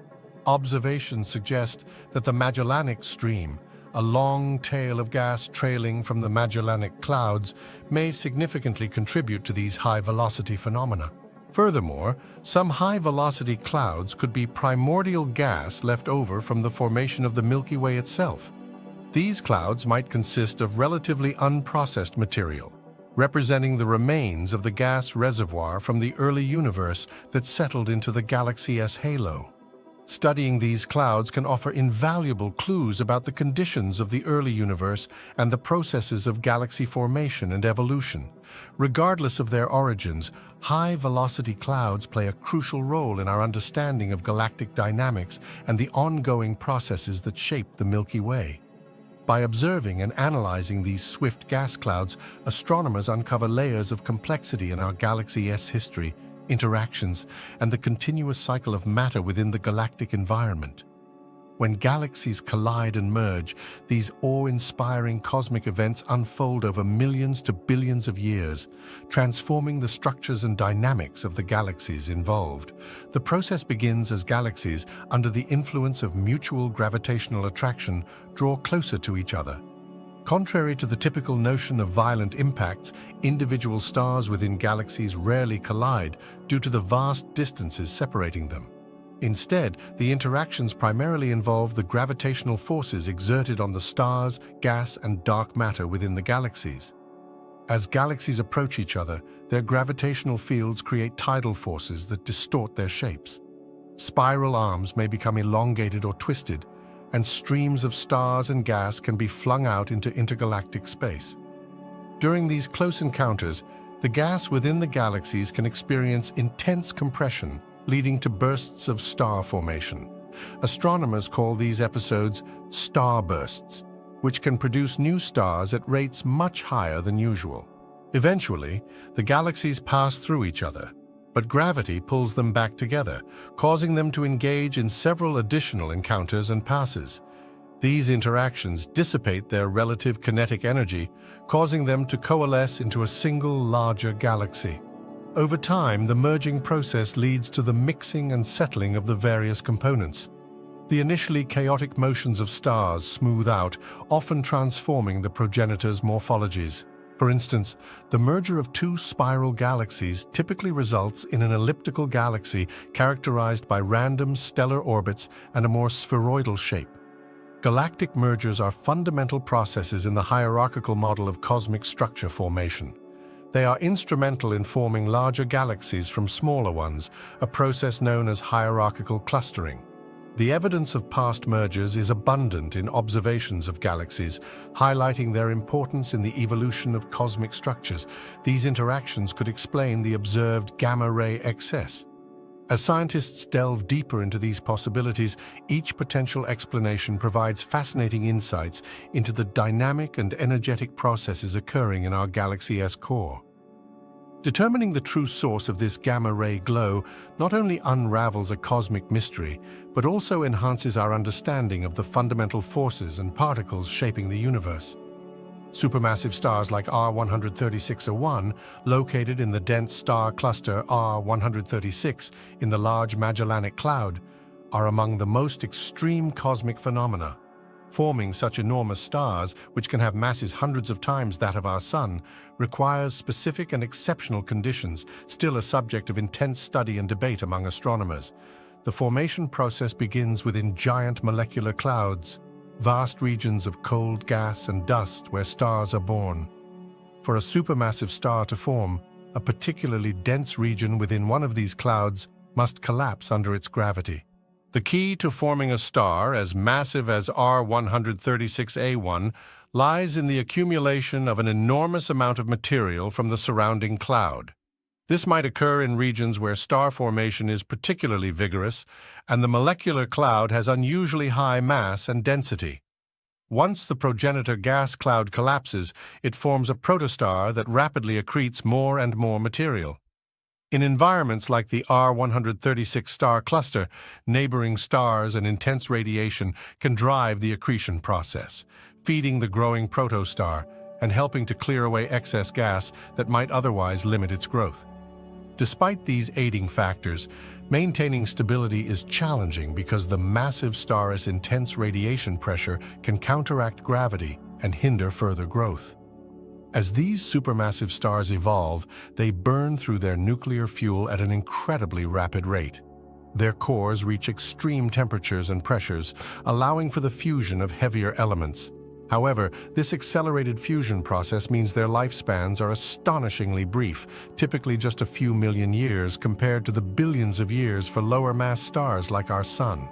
Speaker 1: Observations suggest that the Magellanic Stream, a long tail of gas trailing from the Magellanic Clouds, may significantly contribute to these high-velocity phenomena. Furthermore, some high-velocity clouds could be primordial gas left over from the formation of the Milky Way itself. These clouds might consist of relatively unprocessed material, representing the remains of the gas reservoir from the early universe that settled into the galaxy's halo. Studying these clouds can offer invaluable clues about the conditions of the early universe and the processes of galaxy formation and evolution. Regardless of their origins, high-velocity clouds play a crucial role in our understanding of galactic dynamics and the ongoing processes that shape the Milky Way. By observing and analyzing these swift gas clouds, astronomers uncover layers of complexity in our galaxy's history, interactions, and the continuous cycle of matter within the galactic environment. When galaxies collide and merge, these awe-inspiring cosmic events unfold over millions to billions of years, transforming the structures and dynamics of the galaxies involved. The process begins as galaxies, under the influence of mutual gravitational attraction, draw closer to each other. Contrary to the typical notion of violent impacts, individual stars within galaxies rarely collide due to the vast distances separating them. Instead, the interactions primarily involve the gravitational forces exerted on the stars, gas, and dark matter within the galaxies. As galaxies approach each other, their gravitational fields create tidal forces that distort their shapes. Spiral arms may become elongated or twisted, and streams of stars and gas can be flung out into intergalactic space. During these close encounters, the gas within the galaxies can experience intense compression, leading to bursts of star formation. Astronomers call these episodes starbursts, which can produce new stars at rates much higher than usual. Eventually, the galaxies pass through each other, but gravity pulls them back together, causing them to engage in several additional encounters and passes. These interactions dissipate their relative kinetic energy, causing them to coalesce into a single larger galaxy. Over time, the merging process leads to the mixing and settling of the various components. The initially chaotic motions of stars smooth out, often transforming the progenitors' morphologies. For instance, the merger of two spiral galaxies typically results in an elliptical galaxy characterized by random stellar orbits and a more spheroidal shape. Galactic mergers are fundamental processes in the hierarchical model of cosmic structure formation. They are instrumental in forming larger galaxies from smaller ones, a process known as hierarchical clustering. The evidence of past mergers is abundant in observations of galaxies, highlighting their importance in the evolution of cosmic structures. These interactions could explain the observed gamma-ray excess. As scientists delve deeper into these possibilities, each potential explanation provides fascinating insights into the dynamic and energetic processes occurring in our galaxy's core. Determining the true source of this gamma-ray glow not only unravels a cosmic mystery, but also enhances our understanding of the fundamental forces and particles shaping the universe. Supermassive stars like R136a1, located in the dense star cluster R136 in the Large Magellanic Cloud, are among the most extreme cosmic phenomena. Forming such enormous stars, which can have masses hundreds of times that of our Sun, requires specific and exceptional conditions, still a subject of intense study and debate among astronomers. The formation process begins within giant molecular clouds, vast regions of cold gas and dust where stars are born. For a supermassive star to form, a particularly dense region within one of these clouds must collapse under its gravity. The key to forming a star as massive as R136a1 lies in the accumulation of an enormous amount of material from the surrounding cloud. This might occur in regions where star formation is particularly vigorous and the molecular cloud has unusually high mass and density. Once the progenitor gas cloud collapses, it forms a protostar that rapidly accretes more and more material. In environments like the R136 star cluster, neighboring stars and intense radiation can drive the accretion process, feeding the growing protostar and helping to clear away excess gas that might otherwise limit its growth. Despite these aiding factors, maintaining stability is challenging because the massive star's intense radiation pressure can counteract gravity and hinder further growth. As these supermassive stars evolve, they burn through their nuclear fuel at an incredibly rapid rate. Their cores reach extreme temperatures and pressures, allowing for the fusion of heavier elements. However, this accelerated fusion process means their lifespans are astonishingly brief, typically just a few million years compared to the billions of years for lower-mass stars like our Sun.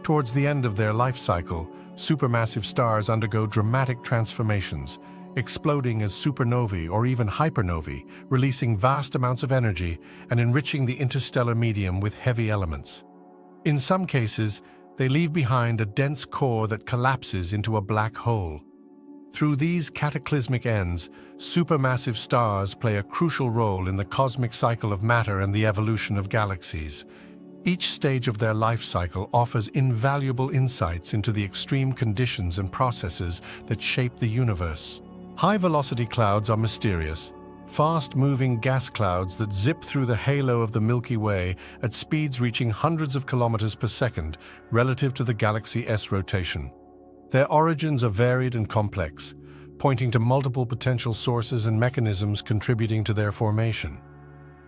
Speaker 1: Towards the end of their life cycle, supermassive stars undergo dramatic transformations, exploding as supernovae or even hypernovae, releasing vast amounts of energy and enriching the interstellar medium with heavy elements. In some cases, they leave behind a dense core that collapses into a black hole. Through these cataclysmic ends, supermassive stars play a crucial role in the cosmic cycle of matter and the evolution of galaxies. Each stage of their life cycle offers invaluable insights into the extreme conditions and processes that shape the universe. High-velocity clouds are mysterious, fast-moving gas clouds that zip through the halo of the Milky Way at speeds reaching hundreds of kilometers per second relative to the galaxy's rotation. Their origins are varied and complex, pointing to multiple potential sources and mechanisms contributing to their formation.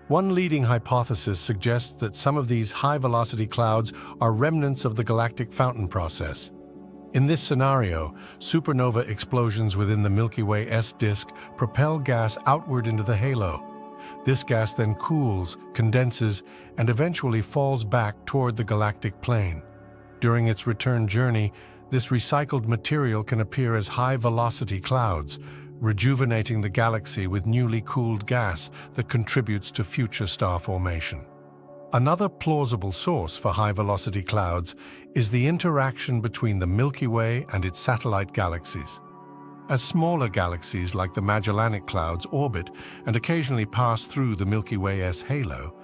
Speaker 1: One leading hypothesis suggests that some of these high-velocity clouds are remnants of the galactic fountain process. In this scenario, supernova explosions within the Milky Way's disk propel gas outward into the halo. This gas then cools, condenses, and eventually falls back toward the galactic plane. During its return journey, this recycled material can appear as high-velocity clouds, rejuvenating the galaxy with newly cooled gas that contributes to future star formation. Another plausible source for high-velocity clouds is the interaction between the Milky Way and its satellite galaxies. As smaller galaxies like the Magellanic Clouds orbit and occasionally pass through the Milky Way's halo,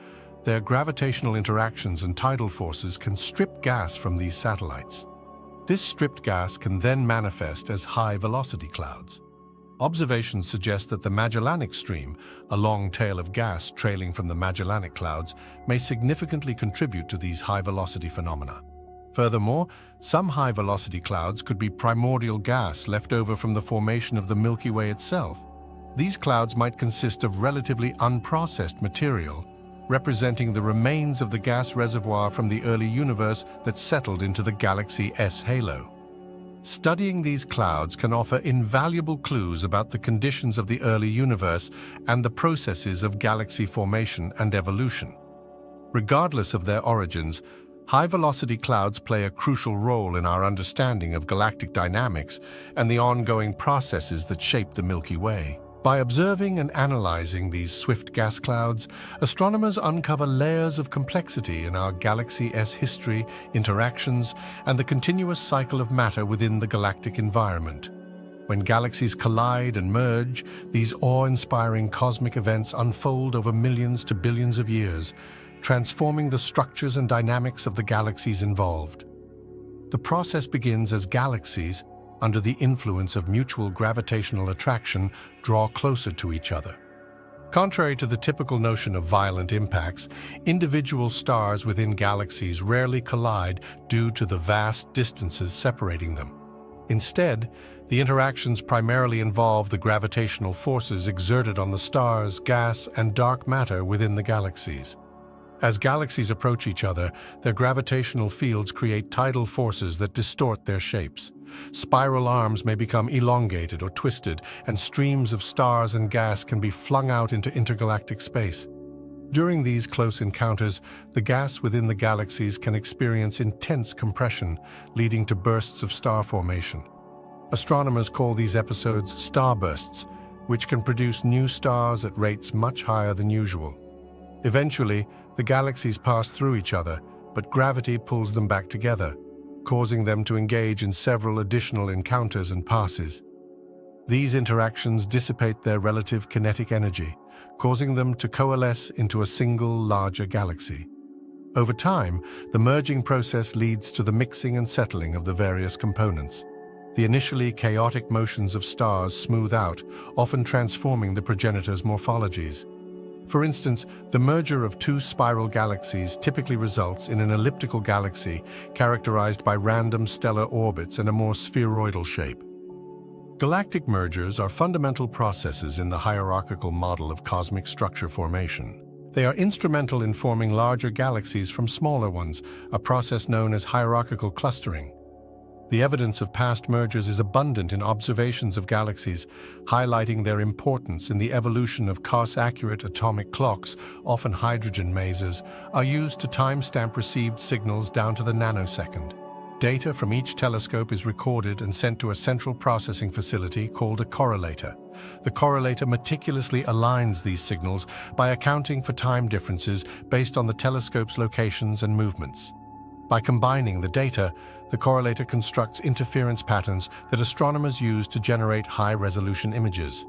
Speaker 1: their gravitational interactions and tidal forces can strip gas from these satellites. This stripped gas can then manifest as high-velocity clouds. Observations suggest that the Magellanic Stream, a long tail of gas trailing from the Magellanic Clouds, may significantly contribute to these high-velocity phenomena. Furthermore, some high-velocity clouds could be primordial gas left over from the formation of the Milky Way itself. These clouds might consist of relatively unprocessed material, representing the remains of the gas reservoir from the early universe that settled into the galaxy's halo. Studying these clouds can offer invaluable clues about the conditions of the early universe and the processes of galaxy formation and evolution. Regardless of their origins, high-velocity clouds play a crucial role in our understanding of galactic dynamics and the ongoing processes that shape the Milky Way. By observing and analyzing these swift gas clouds, astronomers uncover layers of complexity in our galaxy's history, interactions, and the continuous cycle of matter within the galactic environment. When galaxies collide and merge, these awe-inspiring cosmic events unfold over millions to billions of years, transforming the structures and dynamics of the galaxies involved. The process begins as galaxies, under the influence of mutual gravitational attraction, draw closer to each other. Contrary to the typical notion of violent impacts, individual stars within galaxies rarely collide due to the vast distances separating them. Instead, the interactions primarily involve the gravitational forces exerted on the stars, gas, and dark matter within the galaxies. As galaxies approach each other, their gravitational fields create tidal forces that distort their shapes. Spiral arms may become elongated or twisted, and streams of stars and gas can be flung out into intergalactic space. During these close encounters, the gas within the galaxies can experience intense compression, leading to bursts of star formation. Astronomers call these episodes starbursts, which can produce new stars at rates much higher than usual. Eventually, the galaxies pass through each other, but gravity pulls them back together, causing them to engage in several additional encounters and passes. These interactions dissipate their relative kinetic energy, causing them to coalesce into a single larger galaxy. Over time, the merging process leads to the mixing and settling of the various components. The initially chaotic motions of stars smooth out, often transforming the progenitor's morphologies. For instance, the merger of two spiral galaxies typically results in an elliptical galaxy characterized by random stellar orbits and a more spheroidal shape. Galactic mergers are fundamental processes in the hierarchical model of cosmic structure formation. They are instrumental in forming larger galaxies from smaller ones, a process known as hierarchical clustering. The evidence of past mergers is abundant in observations of galaxies, highlighting their importance in the evolution of coarse-accurate atomic clocks, often hydrogen masers, are used to timestamp received signals down to the nanosecond. Data from each telescope is recorded and sent to a central processing facility called a correlator. The correlator meticulously aligns these signals by accounting for time differences based on the telescope's locations and movements. By combining the data, the correlator constructs interference patterns that astronomers use to generate high-resolution images.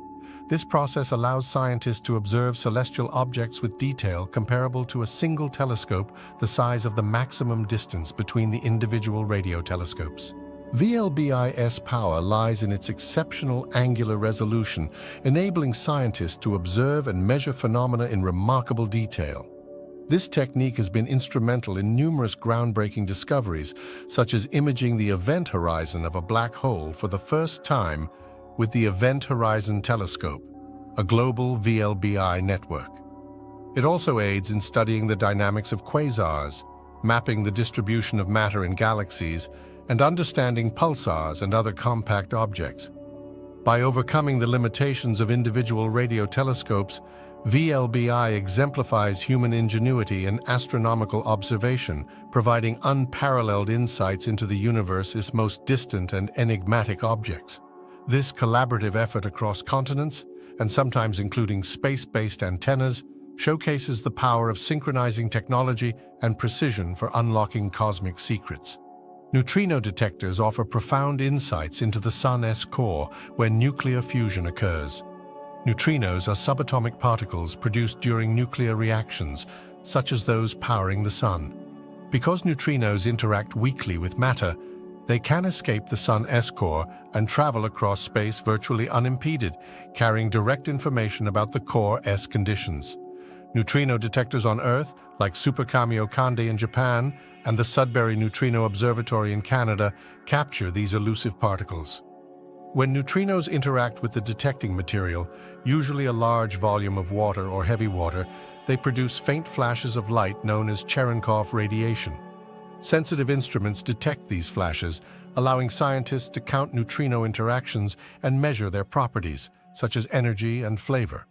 Speaker 1: This process allows scientists to observe celestial objects with detail comparable to a single telescope the size of the maximum distance between the individual radio telescopes. VLBI's power lies in its exceptional angular resolution, enabling scientists to observe and measure phenomena in remarkable detail. This technique has been instrumental in numerous groundbreaking discoveries, such as imaging the event horizon of a black hole for the first time with the Event Horizon Telescope, a global VLBI network. It also aids in studying the dynamics of quasars, mapping the distribution of matter in galaxies, and understanding pulsars and other compact objects. By overcoming the limitations of individual radio telescopes, VLBI exemplifies human ingenuity and astronomical observation, providing unparalleled insights into the universe's most distant and enigmatic objects. This collaborative effort across continents, and sometimes including space-based antennas, showcases the power of synchronizing technology and precision for unlocking cosmic secrets. Neutrino detectors offer profound insights into the Sun's core where nuclear fusion occurs. Neutrinos are subatomic particles produced during nuclear reactions, such as those powering the Sun. Because neutrinos interact weakly with matter, they can escape the Sun's core and travel across space virtually unimpeded, carrying direct information about the core's conditions. Neutrino detectors on Earth, like Super Kamiokande in Japan and the Sudbury Neutrino Observatory in Canada, capture these elusive particles. When neutrinos interact with the detecting material, usually a large volume of water or heavy water, they produce faint flashes of light known as Cherenkov radiation. Sensitive instruments detect these flashes, allowing scientists to count neutrino interactions and measure their properties, such as energy and flavor.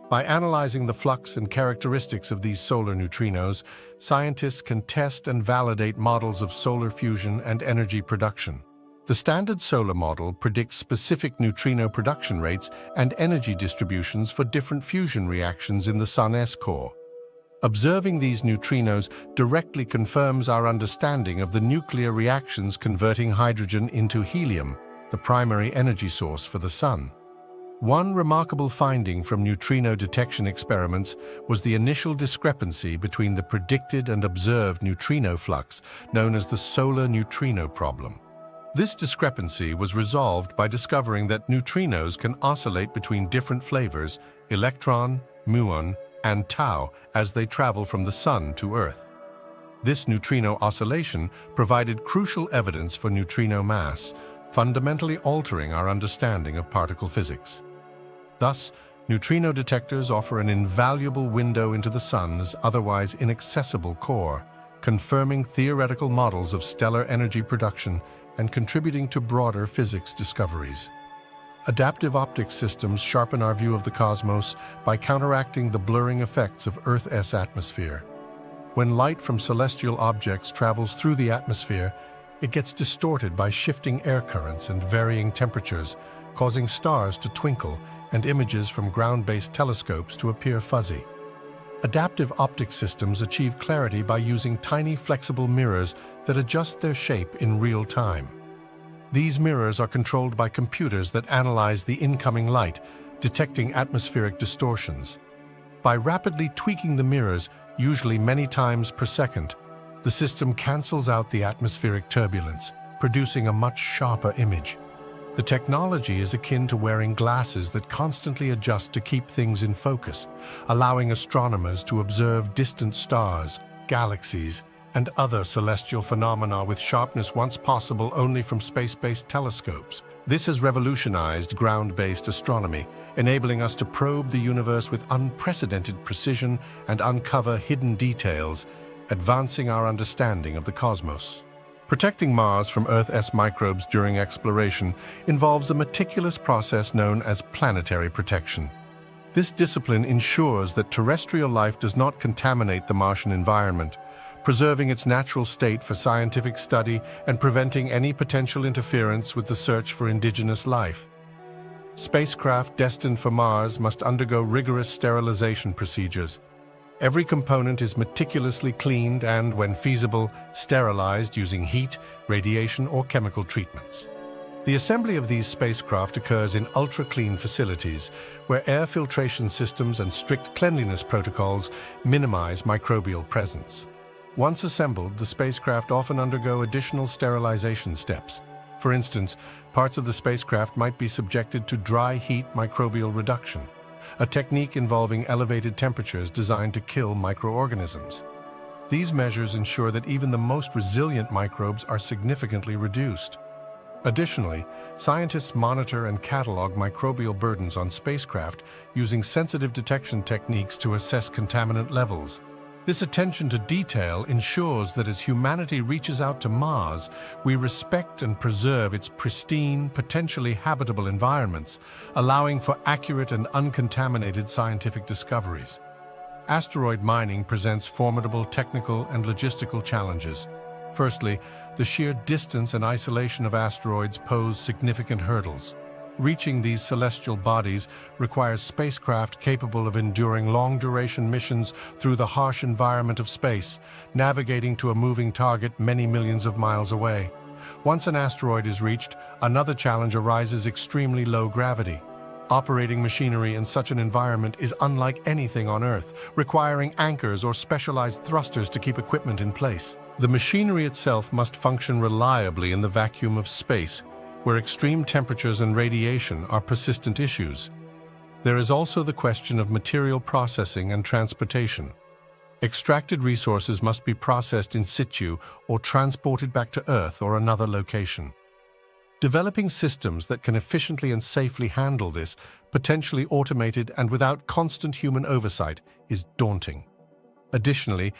Speaker 1: By analyzing the flux and characteristics of these solar neutrinos, scientists can test and validate models of solar fusion and energy production. The Standard Solar Model predicts specific neutrino production rates and energy distributions for different fusion reactions in the Sun's core. Observing these neutrinos directly confirms our understanding of the nuclear reactions converting hydrogen into helium, the primary energy source for the Sun. One remarkable finding from neutrino detection experiments was the initial discrepancy between the predicted and observed neutrino flux, known as the solar neutrino problem. This discrepancy was resolved by discovering that neutrinos can oscillate between different flavors, electron, muon, and tau, as they travel from the Sun to Earth. This neutrino oscillation provided crucial evidence for neutrino mass, fundamentally altering our understanding of particle physics. Thus, neutrino detectors offer an invaluable window into the Sun's otherwise inaccessible core, confirming theoretical models of stellar energy production and contributing to broader physics discoveries. Adaptive optics systems sharpen our view of the cosmos by counteracting the blurring effects of Earth's atmosphere. When light from celestial objects travels through the atmosphere, it gets distorted by shifting air currents and varying temperatures, causing stars to twinkle and images from ground-based telescopes to appear fuzzy. Adaptive optics systems achieve clarity by using tiny flexible mirrors that adjust their shape in real time. These mirrors are controlled by computers that analyze the incoming light, detecting atmospheric distortions. By rapidly tweaking the mirrors, usually many times per second, the system cancels out the atmospheric turbulence, producing a much sharper image. The technology is akin to wearing glasses that constantly adjust to keep things in focus, allowing astronomers to observe distant stars, galaxies, and other celestial phenomena with sharpness once possible only from space-based telescopes. This has revolutionized ground-based astronomy, enabling us to probe the universe with unprecedented precision and uncover hidden details, advancing our understanding of the cosmos. Protecting Mars from Earth's microbes during exploration involves a meticulous process known as planetary protection. This discipline ensures that terrestrial life does not contaminate the Martian environment, preserving its natural state for scientific study and preventing any potential interference with the search for indigenous life. Spacecraft destined for Mars must undergo rigorous sterilization procedures. Every component is meticulously cleaned and, when feasible, sterilized using heat, radiation, or chemical treatments. The assembly of these spacecraft occurs in ultra-clean facilities, where air filtration systems and strict cleanliness protocols minimize microbial presence. Once assembled, the spacecraft often undergo additional sterilization steps. For instance, parts of the spacecraft might be subjected to dry heat microbial reduction, a technique involving elevated temperatures designed to kill microorganisms. These measures ensure that even the most resilient microbes are significantly reduced. Additionally, scientists monitor and catalog microbial burdens on spacecraft using sensitive detection techniques to assess contaminant levels. This attention to detail ensures that as humanity reaches out to Mars, we respect and preserve its pristine, potentially habitable environments, allowing for accurate and uncontaminated scientific discoveries. Asteroid mining presents formidable technical and logistical challenges. Firstly, the sheer distance and isolation of asteroids pose significant hurdles. Reaching these celestial bodies requires spacecraft capable of enduring long-duration missions through the harsh environment of space, navigating to a moving target many millions of miles away. Once an asteroid is reached, another challenge arises: extremely low gravity. Operating machinery in such an environment is unlike anything on Earth, requiring anchors or specialized thrusters to keep equipment in place. The machinery itself must function reliably in the vacuum of space, where extreme temperatures and radiation are persistent issues. There is also the question of material processing and transportation. Extracted resources must be processed in situ or transported back to Earth or another location. Developing systems that can efficiently and safely handle this, potentially automated and without constant human oversight, is daunting. Additionally,